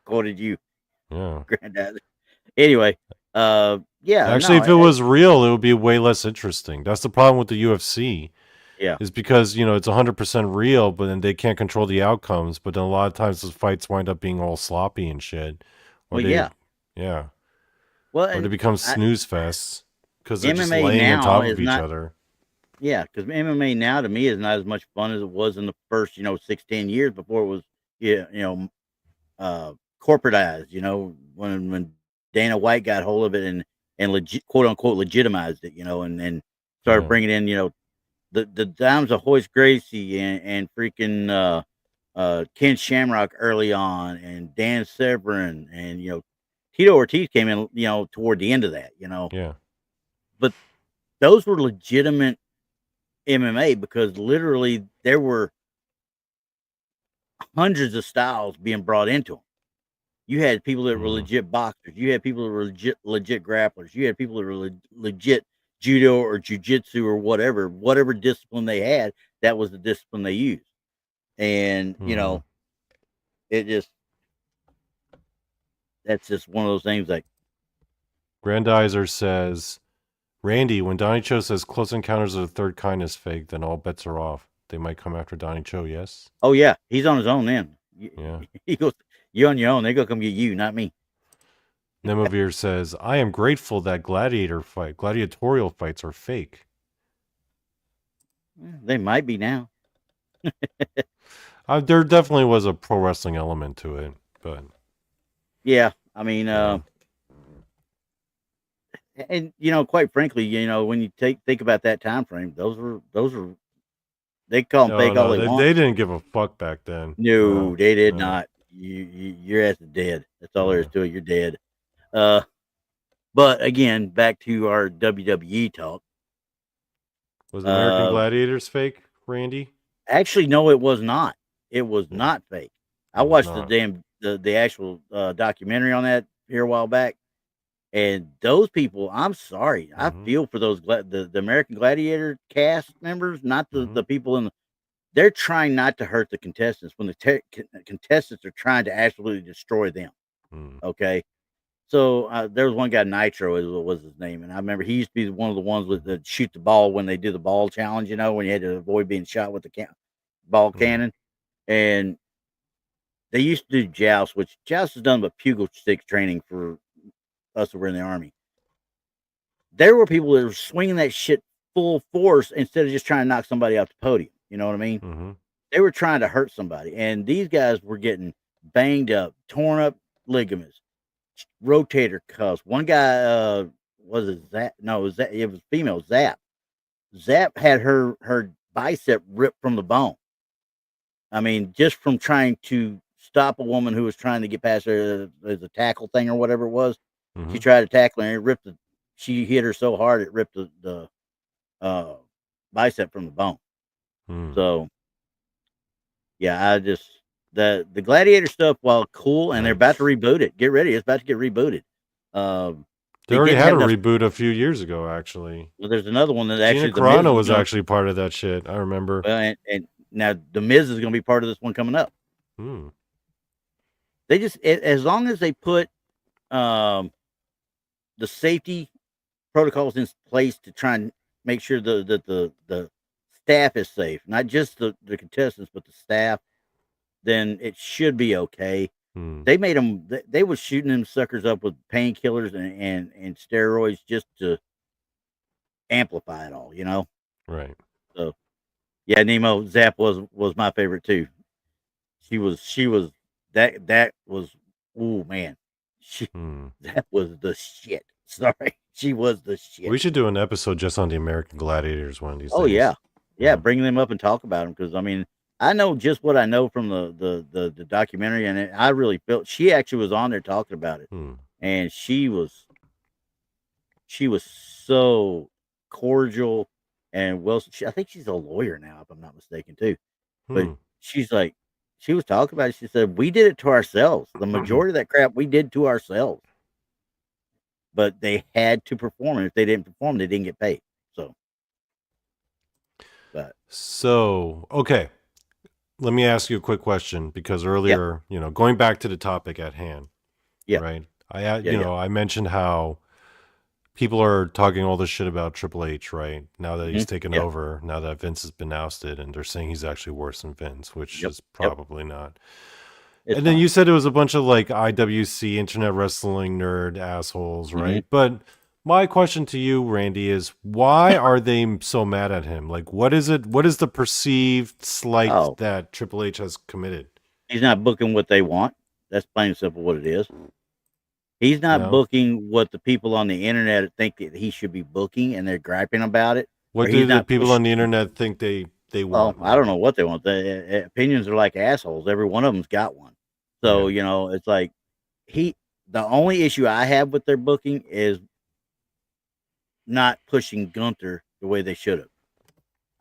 Quoted you. Yeah. Grandizer. Anyway, Actually, if it was real, it would be way less interesting. That's the problem with the UFC. Yeah. Is because, it's 100% real, but then they can't control the outcomes. But then a lot of times those fights wind up being all sloppy and shit. Yeah. Well, or they become snooze fests because they're MMA just laying on top of each other. Yeah, because MMA now to me is not as much fun as it was in the first, 6-10 years before it was, corporatized. When Dana White got hold of it and quote unquote legitimized it, and started bringing in, the dimes of Hoist Gracie and freaking Ken Shamrock early on, and Dan Severn, and Tito Ortiz came in, toward the end of that, Yeah. But those were legitimate MMA because literally there were hundreds of styles being brought into them. You had people that were legit boxers. You had people that were legit grapplers. You had people that were legit judo or jujitsu or whatever discipline they had. That was the discipline they used. And, that's just one of those things like. Grandizer says, Randy, when Donnie Cho says Close Encounters of the Third Kind is fake, then all bets are off. They might come after Donnie Cho, yes? Oh, yeah. He's on his own then. Yeah. He goes, you're on your own. They're going to come get you, not me. Nemavir says, I am grateful that gladiatorial fights are fake. They might be now. There definitely was a pro wrestling element to it, but. Yeah. I mean, and quite frankly, when you think about that time frame, those were they call them fake all they want. They didn't give a fuck back then. No, they did not. Your ass is dead. That's all there is to it. You're dead. But again, back to our WWE talk. Was American Gladiators fake, Randy? Actually, no, it was not. It was not fake. I watched the actual documentary on that here a while back. And those people, I'm sorry, I feel for those the American Gladiator cast members, not the people they're trying not to hurt the contestants when the contestants are trying to absolutely destroy them. Okay, So there was one guy, Nitro was his name, and I remember he used to be one of the ones with the shoot the ball when they do the ball challenge. You know, when you had to avoid being shot with the ball cannon, and they used to do joust, which joust is done but pugil stick training for us that were in the Army. There were people that were swinging that shit full force instead of just trying to knock somebody off the podium. You know what I mean? Mm-hmm. They were trying to hurt somebody, and these guys were getting banged up, torn up ligaments, rotator cuffs. One guy, was it Zap? No, it was female, Zap. Zap had her bicep ripped from the bone. I mean, just from trying to stop a woman who was trying to get past her as a tackle thing or whatever it was. Mm-hmm. She tried to tackle her, and she hit her so hard it ripped the bicep from the bone. So yeah, the Gladiator stuff, while cool, and they're about to reboot it. Get ready, it's about to get rebooted. They already had a reboot a few years ago, actually. Well, there's another one that Gina actually Carano was actually part of that shit. I remember. Well, and now the Miz is going to be part of this one coming up. They just, as long as they put the safety protocols in place to try and make sure that the staff is safe, not just the contestants, but the staff, then it should be okay. They made them, they were shooting them suckers up with painkillers and steroids just to amplify it all, you know? Right. So, yeah, Nemo, Zap was my favorite too. She was that was, oh man, that was the shit. Sorry, she was the shit. We should do an episode just on the American Gladiators one of these days. Oh yeah, bring them up and talk about them, because I mean, I know just what I know from the documentary, and I really felt she actually was on there talking about it, and she was so cordial and well. I think she's a lawyer now, if I'm not mistaken, too. But she's like, she was talking about it. She said, we did it to ourselves. The majority of that crap we did to ourselves. But they had to perform, and if they didn't perform, they didn't get paid. So, okay. Let me ask you a quick question, because earlier, going back to the topic at hand, right? I mentioned how people are talking all this shit about Triple H, right? Now that he's taken over, now that Vince has been ousted, and they're saying he's actually worse than Vince, which is probably not. And then you said it was a bunch of like IWC, Internet Wrestling nerd assholes, right? But my question to you, Randy, is why are they so mad at him? Like, what is it? What is the perceived slight that Triple H has committed? He's not booking what they want. That's plain and simple what it is. He's not booking what the people on the internet think that he should be booking, and they're griping about it. What do the people on the internet think they want? Well, I don't know what they want. The opinions are like assholes. Every one of them's got one. So, it's like the only issue I have with their booking is not pushing Gunther the way they should have.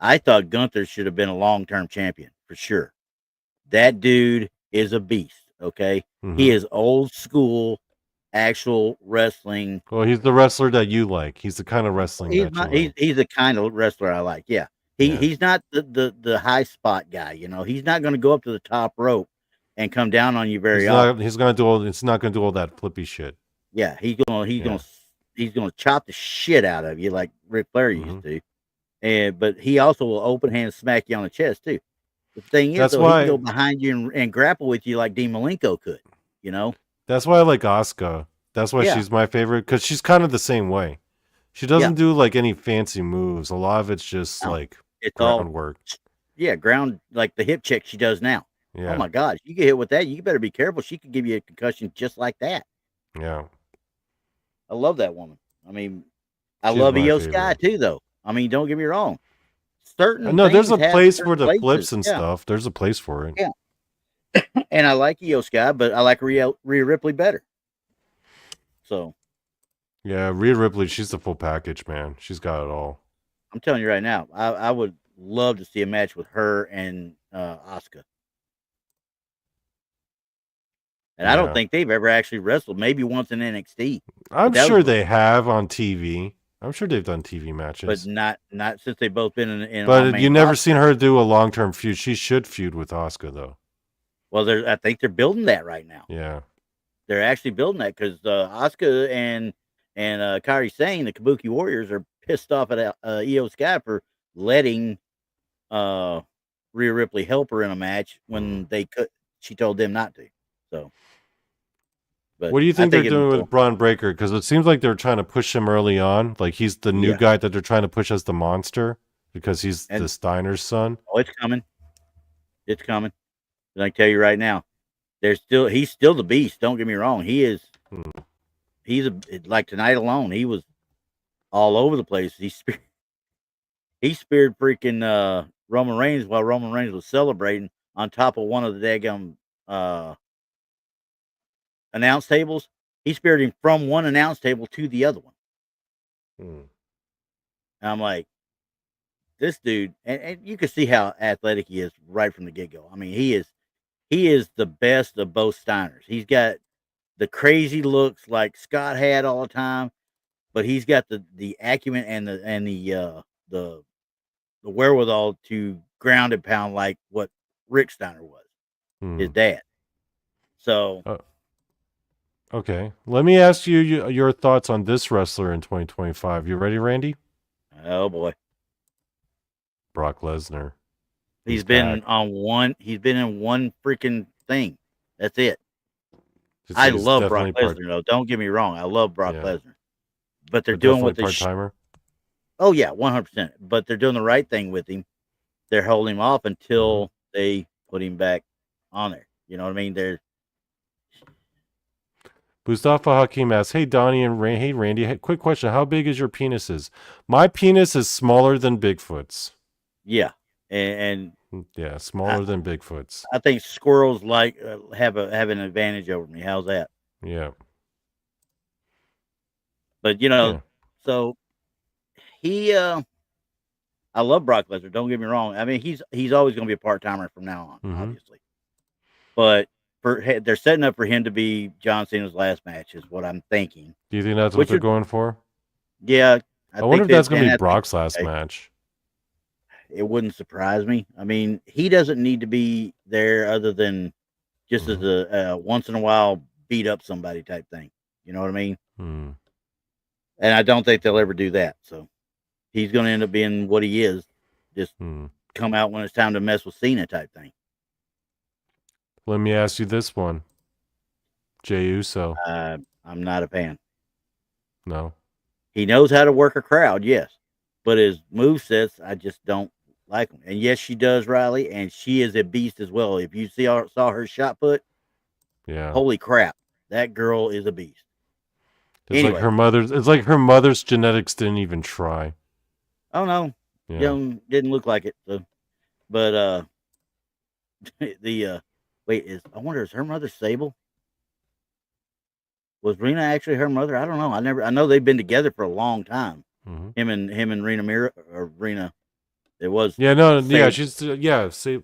I thought Gunther should have been a long-term champion for sure. That dude is a beast. Okay. He is old school, actual wrestling. Well, he's the wrestler that you like. He's the kind of wrestling he's the kind of wrestler I like. Yeah. He's not the high spot guy. He's not going to go up to the top rope and come down on you very often. He's going to do it's not going to do all that flippy shit. Yeah. He's going to chop the shit out of you like Ric Flair used to. But he also will open hand smack you on the chest too. The thing is, he can go behind you and grapple with you like Dean Malenko could, That's why I like Asuka. That's why she's my favorite, because she's kind of the same way. She doesn't do like any fancy moves. A lot of it's just it's groundwork. Ground, like the hip check she does now. Yeah. Oh my God, you get hit with that, you better be careful. She could give you a concussion just like that. Yeah. I love that woman. I mean, I love Io Sky too, though. I mean, don't get me wrong. There's a place for the flips and stuff. There's a place for it. Yeah. And I like Io Sky, but I like Rhea Ripley better. So. Yeah, Rhea Ripley, she's the full package, man. She's got it all. I'm telling you right now, I would love to see a match with her and Asuka. And I don't think they've ever actually wrestled. Maybe once in NXT. I'm sure they have on TV. I'm sure they've done TV matches, but not since they've both been in. But you never seen her do a long-term feud. She should feud with Asuka, though. Well, I think they're building that right now. Yeah, they're actually building that because Asuka and Kairi Sane, the Kabuki Warriors, are pissed off at Io Sky for letting Rhea Ripley help her in a match when she told them not to. So, but what do you think they're doing with Braun Breaker? Because it seems like they're trying to push him early on. Like he's the new guy that they're trying to push as the monster because he's the Steiner's son. Oh, it's coming. It's coming. And I can tell you right now, he's still the beast. Don't get me wrong. He is. He's like tonight alone. He was all over the place. He speared freaking Roman Reigns while Roman Reigns was celebrating on top of one of the daggum announce tables. He speared him from one announce table to the other one. And I'm like, this dude, and you can see how athletic he is right from the get-go. I mean, he is the best of both Steiners. He's got the crazy looks like Scott had all the time, but he's got the acumen and the wherewithal to ground and pound like what Rick Steiner was, his dad. So, okay, let me ask you your thoughts on this wrestler in 2025. You ready, Randy? Oh boy, Brock Lesnar. He's been in one freaking thing. That's it. I love Brock Lesnar, though. Don't get me wrong. I love Brock Lesnar. But they're doing what they part-timer? Oh, yeah, 100%. But they're doing the right thing with him. They're holding him off until they put him back on there. You know what I mean? Mustafa Hakim asks, hey, Donnie and hey, Randy, quick question. How big is your penises? My penis is smaller than Bigfoot's. Yeah. And yeah, smaller than Bigfoot's. I think squirrels have an advantage over me. How's that? Yeah. But so I love Brock Lesnar. Don't get me wrong. I mean, he's always going to be a part-timer from now on, obviously. But they're setting up for him to be John Cena's last match, is what I'm thinking. Do you think that's what they're going for? Yeah. I wonder if that's going to be Brock's last match. It wouldn't surprise me. I mean, he doesn't need to be there other than just as a once in a while beat up somebody type thing. You know what I mean? And I don't think they'll ever do that. So he's going to end up being what he is. Just come out when it's time to mess with Cena type thing. Let me ask you this one. Jey Uso. I'm not a fan. No. He knows how to work a crowd, yes. But his movesets, I just don't like them. And yes, she does, Riley, and she is a beast as well. If you saw her shot put, holy crap, that girl is a beast. It's like her mother's genetics didn't even try. Oh no, didn't look like it. So, but I wonder, is her mother Sable? Was Rena actually her mother? I don't know. I know they've been together for a long time. Him and Rena. It was. Yeah, no, Sable. See,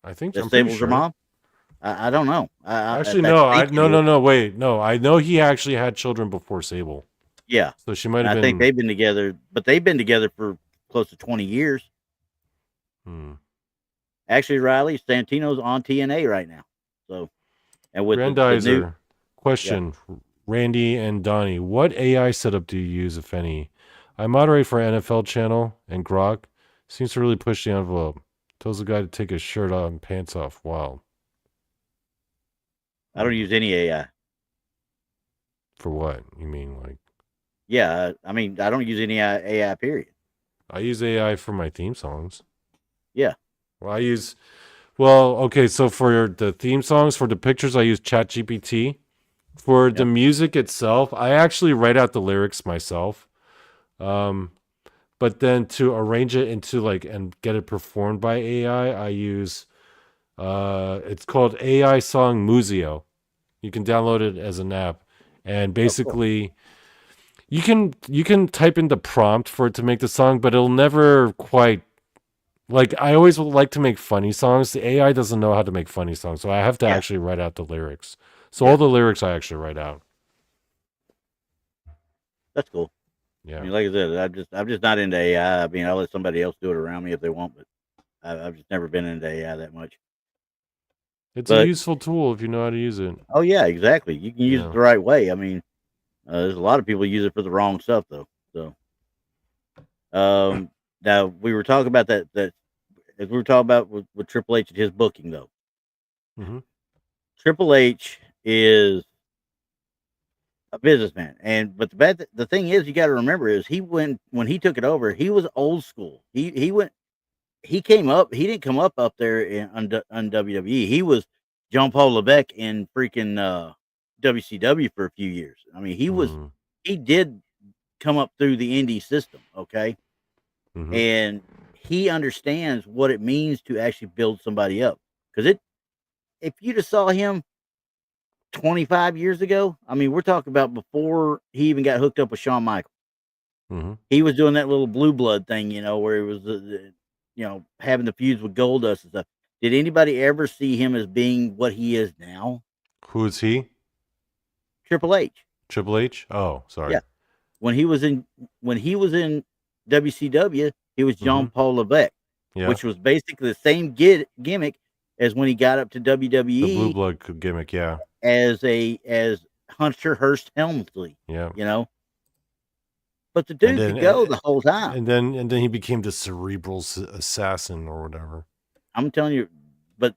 I think Sable's her mom. I don't know. No. Wait, no. I know he actually had children before Sable. Yeah. So she might have been. I think they've been together, but they've been together for close to 20 years. Actually, Riley, Santino's on TNA right now. So, and with Grandizer, question, Randy and Donnie, what AI setup do you use, if any? I moderate for NFL channel, and Grok seems to really push the envelope. Tells the guy to take his shirt off and pants off. Wow. I don't use any AI. For what? You mean like? Yeah, I mean, I don't use any AI, period. I use AI for my theme songs. Yeah. Okay, so for the theme songs, for the pictures, I use ChatGPT. For the music itself, I actually write out the lyrics myself. But then to arrange it into and get it performed by AI, I use it's called AI Song Museo. You can download it as an app, and basically you can type in the prompt for it to make the song, but it'll never quite I always like to make funny songs. The AI doesn't know how to make funny songs, so I have to actually write out the lyrics. So all the lyrics I actually write out. That's cool. Yeah. I mean, like I said, I'm just not into AI. I mean, I'll let somebody else do it around me if they want, but I've just never been into AI that much. It's a useful tool if you know how to use it. Oh yeah, exactly. You can use it the right way. I mean, there's a lot of people use it for the wrong stuff though. So, now we were talking about that as we were talking about with Triple H and his booking though. Mm-hmm. Triple H is a businessman, but the thing is, you got to remember is when he took it over, he was old school. He came up. He didn't come up there on WWE. He was John Paul Levesque in freaking WCW for a few years. I mean, he did come up through the indie system, okay, and he understands what it means to actually build somebody up. Because if you just saw him 25 years ago, I mean, we're talking about before he even got hooked up with Shawn Michaels. He was doing that little blue blood thing, where he was having the feuds with Goldust and stuff. Did anybody ever see him as being what he is now? Who is he? Triple H. Triple H? Oh, sorry. Yeah. When he was in WCW, he was John Paul Levesque, which was basically the same gimmick as when he got up to WWE. The blue blood gimmick, yeah. As Hunter Hearst Helmsley. Yeah. But the dude could go the whole time. And then he became the cerebral assassin or whatever. I'm telling you, but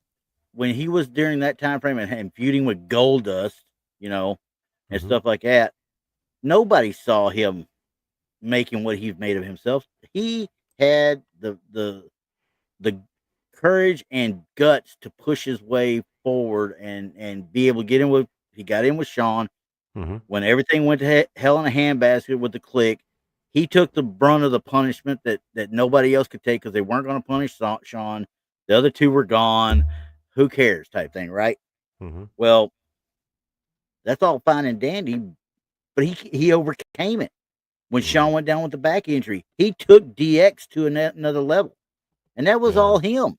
when he was during that time frame and feuding with Goldust, and stuff like that, nobody saw him making what he's made of himself. He had the courage and guts to push his way forward and be able to get in with. He got in with Shawn when everything went to hell in a handbasket with the Clique. He took the brunt of the punishment that nobody else could take because they weren't going to punish Shawn. The other two were gone. Who cares? Type thing, right? Well, that's all fine and dandy, but he overcame it. When Shawn went down with the back injury, he took DX to another level, and that was all him.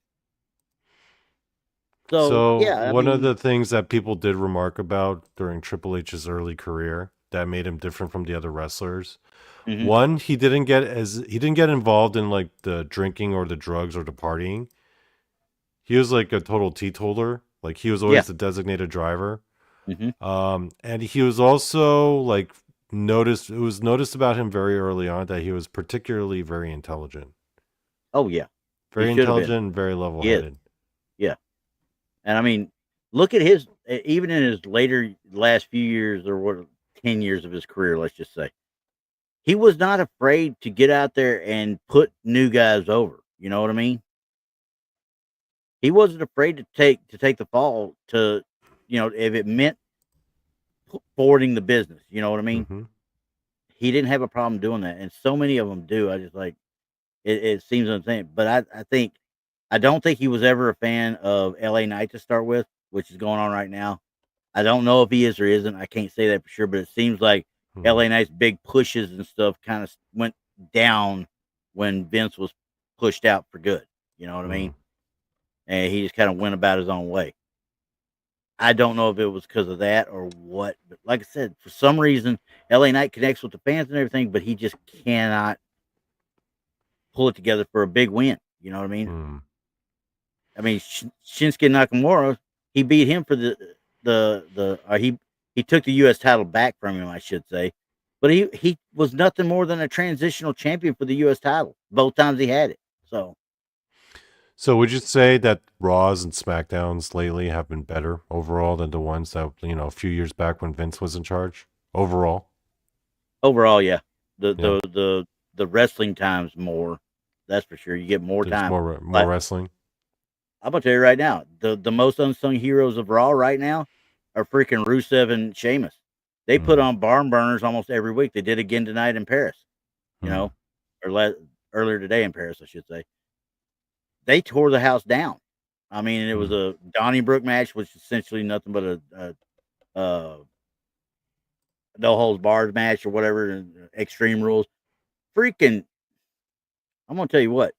So yeah, one of the things that people did remark about during Triple H's early career that made him different from the other wrestlers. One, he didn't get involved in like the drinking or the drugs or the partying. He was like a total teetotaler. Like he was always the designated driver. And he was also like it was noticed about him very early on that he was particularly very intelligent. Oh yeah. Very intelligent and very level-headed. Yeah. And I mean, look at even in his last few years or 10 years of his career, let's just say, he was not afraid to get out there and put new guys over. You know what I mean? He wasn't afraid to take the fall to, if it meant forwarding the business. You know what I mean? He didn't have a problem doing that. And so many of them do. I just like, it seems insane. But I don't think he was ever a fan of LA Knight to start with, which is going on right now. I don't know if he is or isn't. I can't say that for sure, but it seems like LA Knight's big pushes and stuff kind of went down when Vince was pushed out for good. You know what I mean? And he just kind of went about his own way. I don't know if it was because of that or what, but like I said, for some reason, LA Knight connects with the fans and everything, but he just cannot pull it together for a big win. You know what I mean? I mean, Shinsuke Nakamura, he beat him for he took the U.S. title back from him, I should say, but he was nothing more than a transitional champion for the U.S. title both times he had it. So would you say that Raws and SmackDowns lately have been better overall than the ones that, a few years back when Vince was in charge? Overall, yeah. The wrestling times more. That's for sure. You get more time. More wrestling. I'm gonna tell you right now, the most unsung heroes of Raw right now are freaking Rusev and Sheamus. They put on barn burners almost every week. They did again tonight in Paris, or earlier today in Paris, I should say. They tore the house down. I mean, it was a Donnybrook match, which is essentially nothing but a no holds barred match or whatever, Extreme Rules. Freaking, I'm gonna tell you what.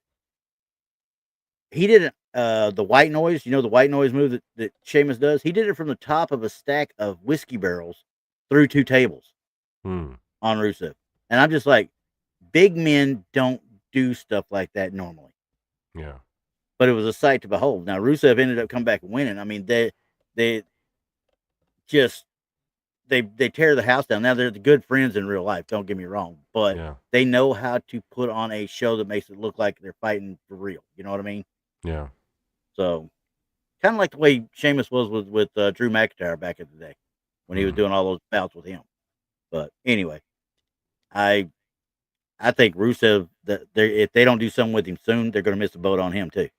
He did the white noise, the white noise move that Sheamus does. He did it from the top of a stack of whiskey barrels through two tables on Rusev. And I'm just like, big men don't do stuff like that normally. Yeah. but it was a sight to behold. Now Rusev ended up coming back and winning. I mean, they just they tear the house down. Now they're the good friends in real life. Don't get me wrong, but they know how to put on a show that makes it look like they're fighting for real. You know what I mean? Yeah. So kind of like the way Sheamus was with Drew McIntyre back in the day when he was doing all those bouts with him. But anyway, I think Rusev, that if they don't do something with him soon, they're going to miss the boat on him too.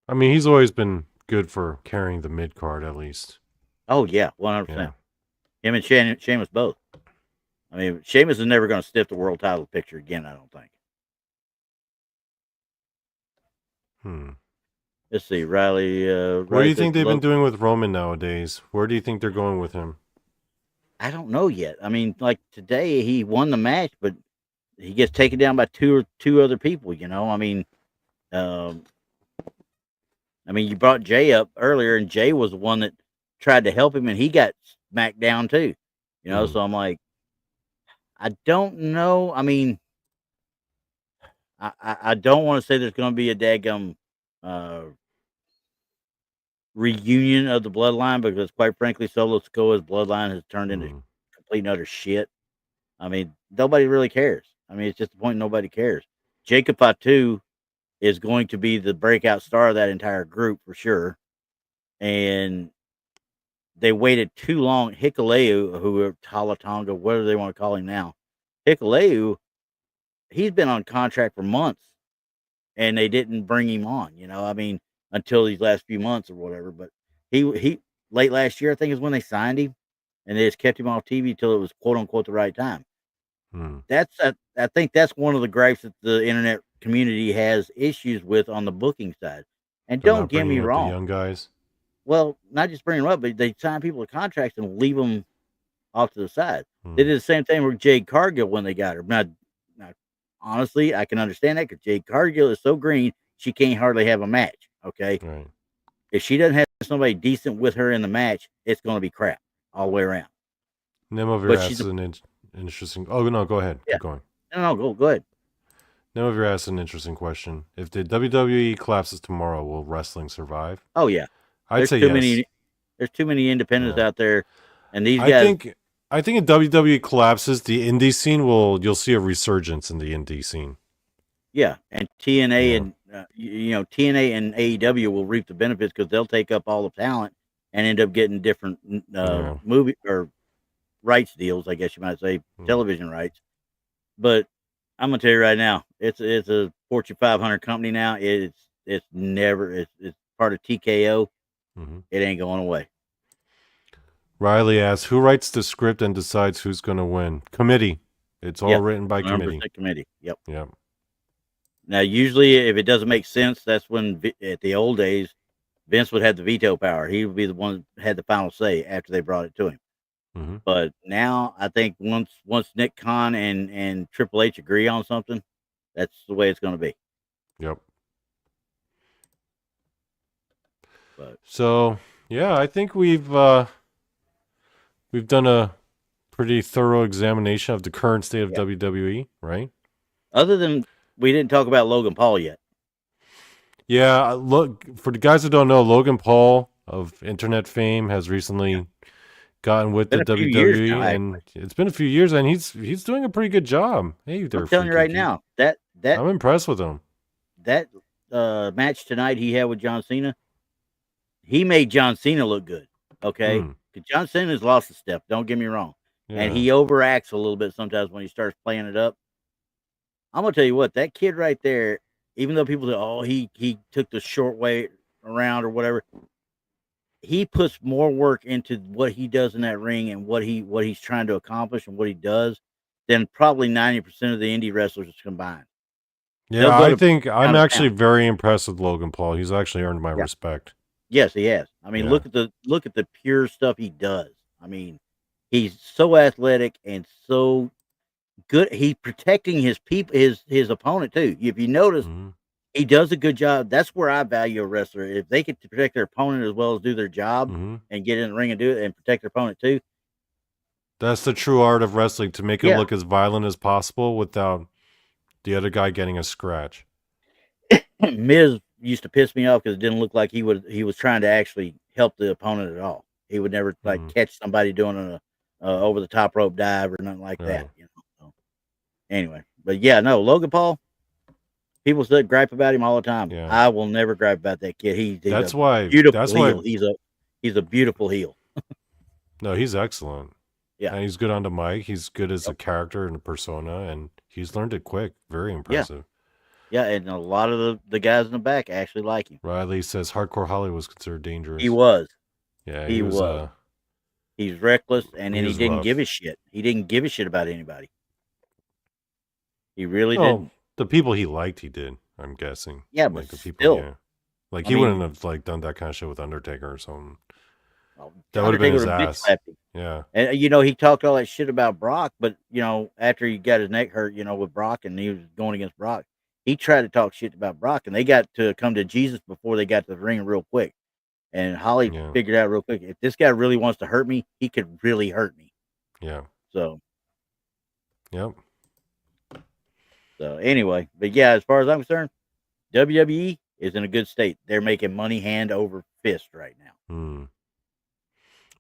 I mean, he's always been good for carrying the mid card, at least. Oh yeah, 100%. Him and Sheamus both. I mean, Sheamus is never going to sniff the world title picture again. I don't think. Let's see, Riley. What do you think they've been doing with Roman nowadays? Where do you think they're going with him? I don't know yet. I mean, like today he won the match, but he gets taken down by two other people. You know, I mean, you brought Jay up earlier, and Jay was the one that tried to help him, and he got smacked down too. You know, so I'm like, I don't know. I mean, I don't want to say there's going to be a daggum reunion of the bloodline, because quite frankly, Solo Sikoa's bloodline has turned into complete and utter shit. I mean, nobody really cares. I mean, it's just the point nobody cares. Jacob Fatu is going to be the breakout star of that entire group for sure. And they waited too long. Hikuleu, who Talatonga, whatever they want to call him now, Hikuleu, he's been on contract for months, and they didn't bring him on. You know, I mean, until these last few months or whatever. But he late last year, I think, is when they signed him, and they just kept him off TV until it was quote unquote the right time. I think that's one of the gripes that the internet community has issues with on the booking side. And don't get me wrong, the young guys. Well, not just bring them up, but they sign people to contracts and leave them off to the side. They did the same thing with Jade Cargill when they got her. Now, honestly, I can understand that, because Jade Cargill is so green, she can't hardly have a match. Okay, right. If she doesn't have somebody decent with her in the match, it's going to be crap all the way around. Nemover asks an interesting. Oh no, go ahead. Yeah. Keep going. No, go ahead. Nemover asks an interesting question. If the WWE collapses tomorrow, will wrestling survive? Oh yeah, I'd say yes. There's too many independents out there, and these guys. I think if WWE collapses, the indie scene you'll see a resurgence in the indie scene. Yeah, and TNA and TNA and AEW will reap the benefits, because they'll take up all the talent and end up getting different movie or rights deals, I guess you might say, television rights. But I'm gonna tell you right now, it's a Fortune 500 company now. It's part of TKO. It ain't going away. Riley asks, who writes the script and decides who's going to win? Committee. It's all written by committee. Committee. Yep. Yep. Now, usually, if it doesn't make sense, that's when, at the old days, Vince would have the veto power. He would be the one that had the final say after they brought it to him. But now, I think once Nick Khan and Triple H agree on something, that's the way it's going to be. Yep. So, yeah, I think we've done a pretty thorough examination of the current state of WWE, right? Other than we didn't talk about Logan Paul yet. Yeah, look, for the guys who don't know, Logan Paul of internet fame has recently gotten with the WWE, and it's been a few years, and he's doing a pretty good job. Hey, I'm telling you right now, that I'm impressed with him. That match tonight he had with John Cena, he made John Cena look good. Okay, because John Cena's lost a step. Don't get me wrong, and he overacts a little bit sometimes when he starts playing it up. I'm gonna tell you what, that kid right there, even though people say, "Oh, he took the short way around" or whatever, he puts more work into what he does in that ring and what he's trying to accomplish and what he does than probably 90% of the indie wrestlers combined. Yeah, I think I'm actually very impressed with Logan Paul. He's actually earned my respect. Yes, he has. I mean, look at the pure stuff he does. I mean, he's so athletic and so good. He's protecting his people, his opponent too. If you notice, he does a good job. That's where I value a wrestler. If they can protect their opponent as well as do their job and get in the ring and do it and protect their opponent too. That's the true art of wrestling, to make it look as violent as possible without the other guy getting a scratch. Miz used to piss me off because it didn't look like he was trying to actually help the opponent at all. He would never catch somebody doing a over the top rope dive or nothing like that. You know. So, anyway, but yeah, no, Logan Paul. People still gripe about him all the time. Yeah. I will never gripe about that kid. He's that's a why beautiful heel. He's a beautiful heel. No, he's excellent. Yeah, and he's good on the mic. He's good as a character and a persona, and he's learned it quick. Very impressive. Yeah, and a lot of the guys in the back actually like him. Riley says Hardcore Holly was considered dangerous. He was. Yeah, he was. He's reckless, and then he didn't give a shit. He didn't give a shit about anybody. He really didn't. The people he liked, he did. I'm guessing. Yeah, but the people, yeah. Like he wouldn't have done that kind of shit with Undertaker or something. That would have been his ass. Yeah. And he talked all that shit about Brock, but after he got his neck hurt, with Brock and he was going against Brock, he tried to talk shit about Brock, and they got to come to Jesus before they got to the ring real quick. And Holly figured out real quick, if this guy really wants to hurt me, he could really hurt me. Yeah. So. Yep. So anyway, but yeah, as far as I'm concerned, WWE is in a good state. They're making money hand over fist right now.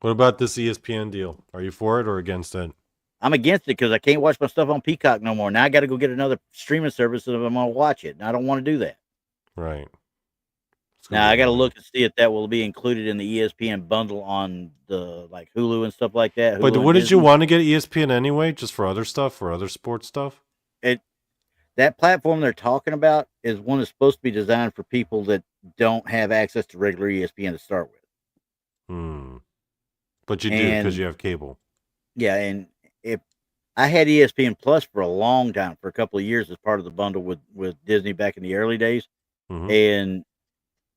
What about this ESPN deal? Are you for it or against it? I'm against it because I can't watch my stuff on Peacock no more. Now I got to go get another streaming service if I'm going to watch it. And I don't want to do that. Right. Now I got to look and see if that will be included in the ESPN bundle on the Hulu and stuff like that. But what did you want to get ESPN anyway? Just for other stuff, for other sports stuff? That platform they're talking about is one that's supposed to be designed for people that don't have access to regular ESPN to start with. But you do because you have cable. Yeah, and if I had ESPN Plus for a long time, for a couple of years as part of the bundle with Disney back in the early days, and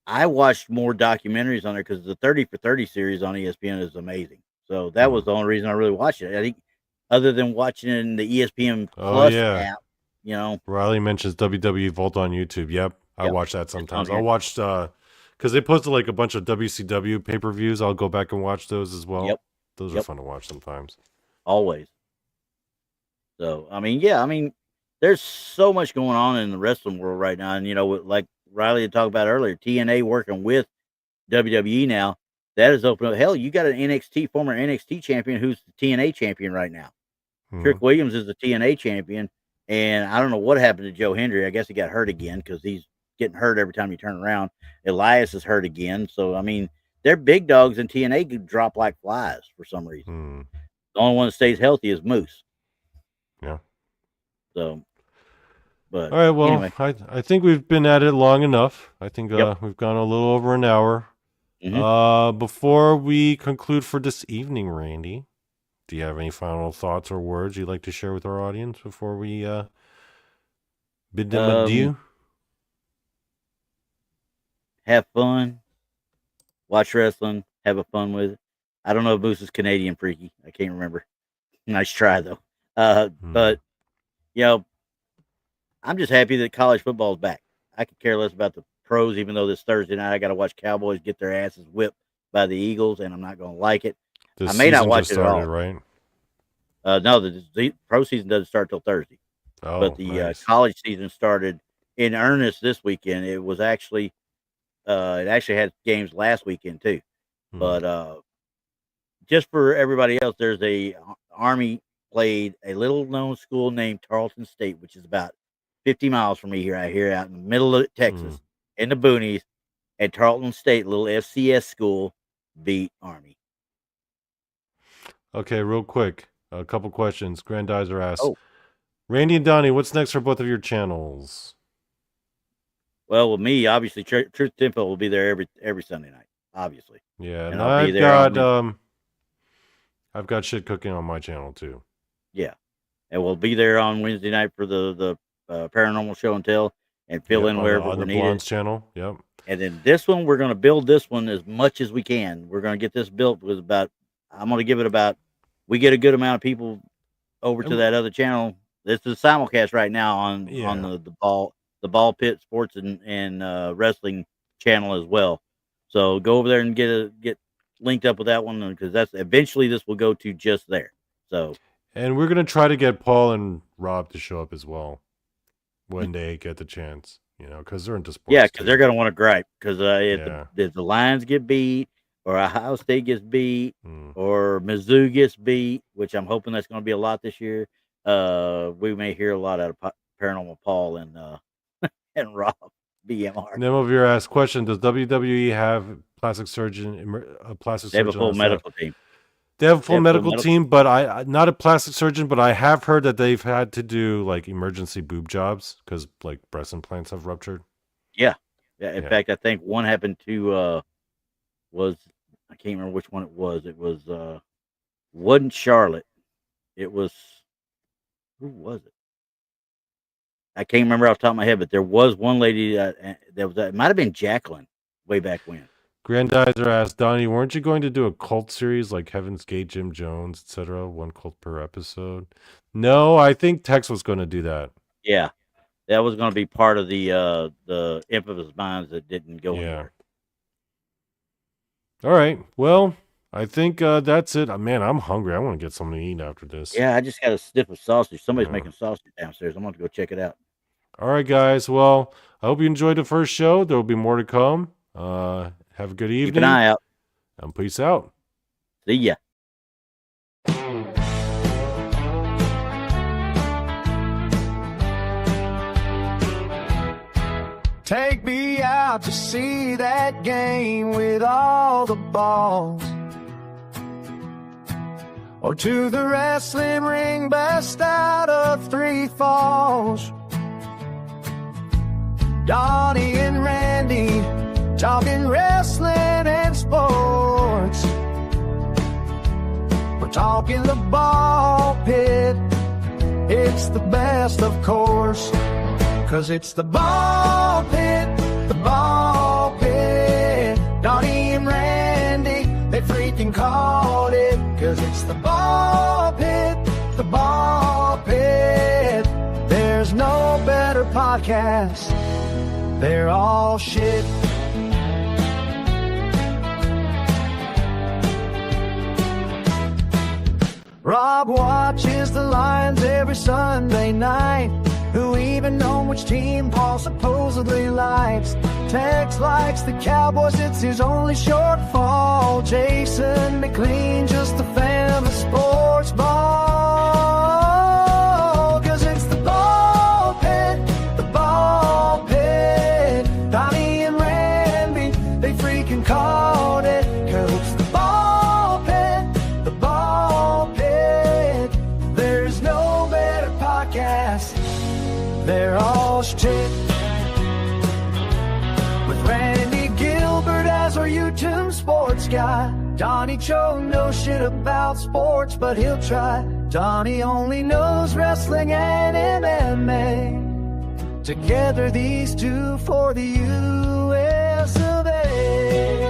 I watched more documentaries on there because the 30 for 30 series on ESPN is amazing. So that was the only reason I really watched it. I think other than watching it in the ESPN Plus app, Riley mentions WWE Vault on YouTube. Yep. I watch that sometimes. I watched because they posted a bunch of WCW pay-per-views. I'll go back and watch those as well. Yep. Those are fun to watch sometimes. Always. So, there's so much going on in the wrestling world right now. And, like Riley had talked about earlier, TNA working with WWE now, that is open up. Hell, you got an former NXT champion who's the TNA champion right now. Trick Williams is the TNA champion. And I don't know what happened to Joe Hendry. I guess he got hurt again because he's getting hurt every time you turn around. Elias is hurt again. So, they're big dogs, and TNA could drop like flies for some reason. The only one that stays healthy is Moose. Yeah. So, but all right. Well, anyway. I think we've been at it long enough. I think we've gone a little over an hour. Before we conclude for this evening, Randy, do you have any final thoughts or words you'd like to share with our audience before we bid them adieu? Have fun. Watch wrestling. Have a fun with it. I don't know if Moose is Canadian, freaky. I can't remember. Nice try, though. But, I'm just happy that college football is back. I could care less about the pros, even though this Thursday night I got to watch Cowboys get their asses whipped by the Eagles, and I'm not going to like it. I may not watch it at all. Right? No, the pro season doesn't start till Thursday. But the college season started in earnest this weekend. It was actually, it actually had games last weekend too. But just for everybody else, there's Army played a little known school named Tarleton State, which is about 50 miles from me here out in the middle of Texas, in the boonies. And Tarleton State, little FCS school, beat Army. Okay, real quick, a couple questions. Grandizer asks, Randy and Donnie, what's next for both of your channels? Well, with me, obviously, Truth Temple will be there every Sunday night, obviously. Yeah, and I've got shit cooking on my channel too. Yeah, and we'll be there on Wednesday night for the paranormal show and tell, and fill in wherever on we the need Blondes it. channel. Yep. And then this one, we're going to build this one as much as we can. We're going to get this built with I'm going to give it we get a good amount of people over to that other channel. This is simulcast right now on the Ball Pit Sports and Wrestling channel as well. So go over there and get linked up with that one, because that's eventually this will go to just there. So, and we're going to try to get Paul and Rob to show up as well. when they get the chance, because they're into sports. Yeah, because they're going to want to gripe because if the Lions get beat or Ohio State gets beat or Mizzou gets beat, which I'm hoping that's going to be a lot this year, we may hear a lot out of Paranormal Paul and Rob BMR. Nemovir asked question: does WWE have a plastic surgeon? They have a full medical team. They have a full medical team, but I not a plastic surgeon, but I have heard that they've had to do like emergency boob jobs because like breast implants have ruptured. Yeah. In fact, I think one happened to I can't remember which one it was. It was wasn't Charlotte. It was who was it? I can't remember off the top of my head, but there was one lady that was it might have been Jacqueline way back when. Grandizer asked, Donnie, weren't you going to do a cult series like Heaven's Gate, Jim Jones, etc.? One cult per episode? No, I think Tex was going to do that. Yeah, that was going to be part of the infamous minds that didn't go anywhere. All right, well, I think that's it. Man, I'm hungry. I want to get something to eat after this. Yeah, I just got a sniff of sausage. Somebody's making sausage downstairs. I'm going to go check it out. All right, guys. Well, I hope you enjoyed the first show. There will be more to come. Have a good evening. Keep an eye out. And peace out. See ya. Take me out to see that game with all the balls, or to the wrestling ring best out of Three Falls. Donny and Randy talking wrestling and sports. We're talking the ball pit. It's the best, of course, 'cause it's the ball pit, the ball pit. Donny and Randy, they freaking called it, 'cause it's the ball pit, the ball pit. There's no better podcast. They're all shit. Rob watches the Lions every Sunday night. Who even know which team Paul supposedly likes? Tex likes the Cowboys, it's his only shortfall. Jason McLean, just a fan of sports ball. 'Cause it's the ball pit, the ball pit. Donny and Randy, they freaking called it. 'Cause it's the ball pit, the ball pit. There's no better podcast. They're all shit. With Randy Gilbert as our YouTube sports guy. Donnie Cho knows shit about sports, but he'll try. Donnie only knows wrestling and MMA. Together these two for the US of A.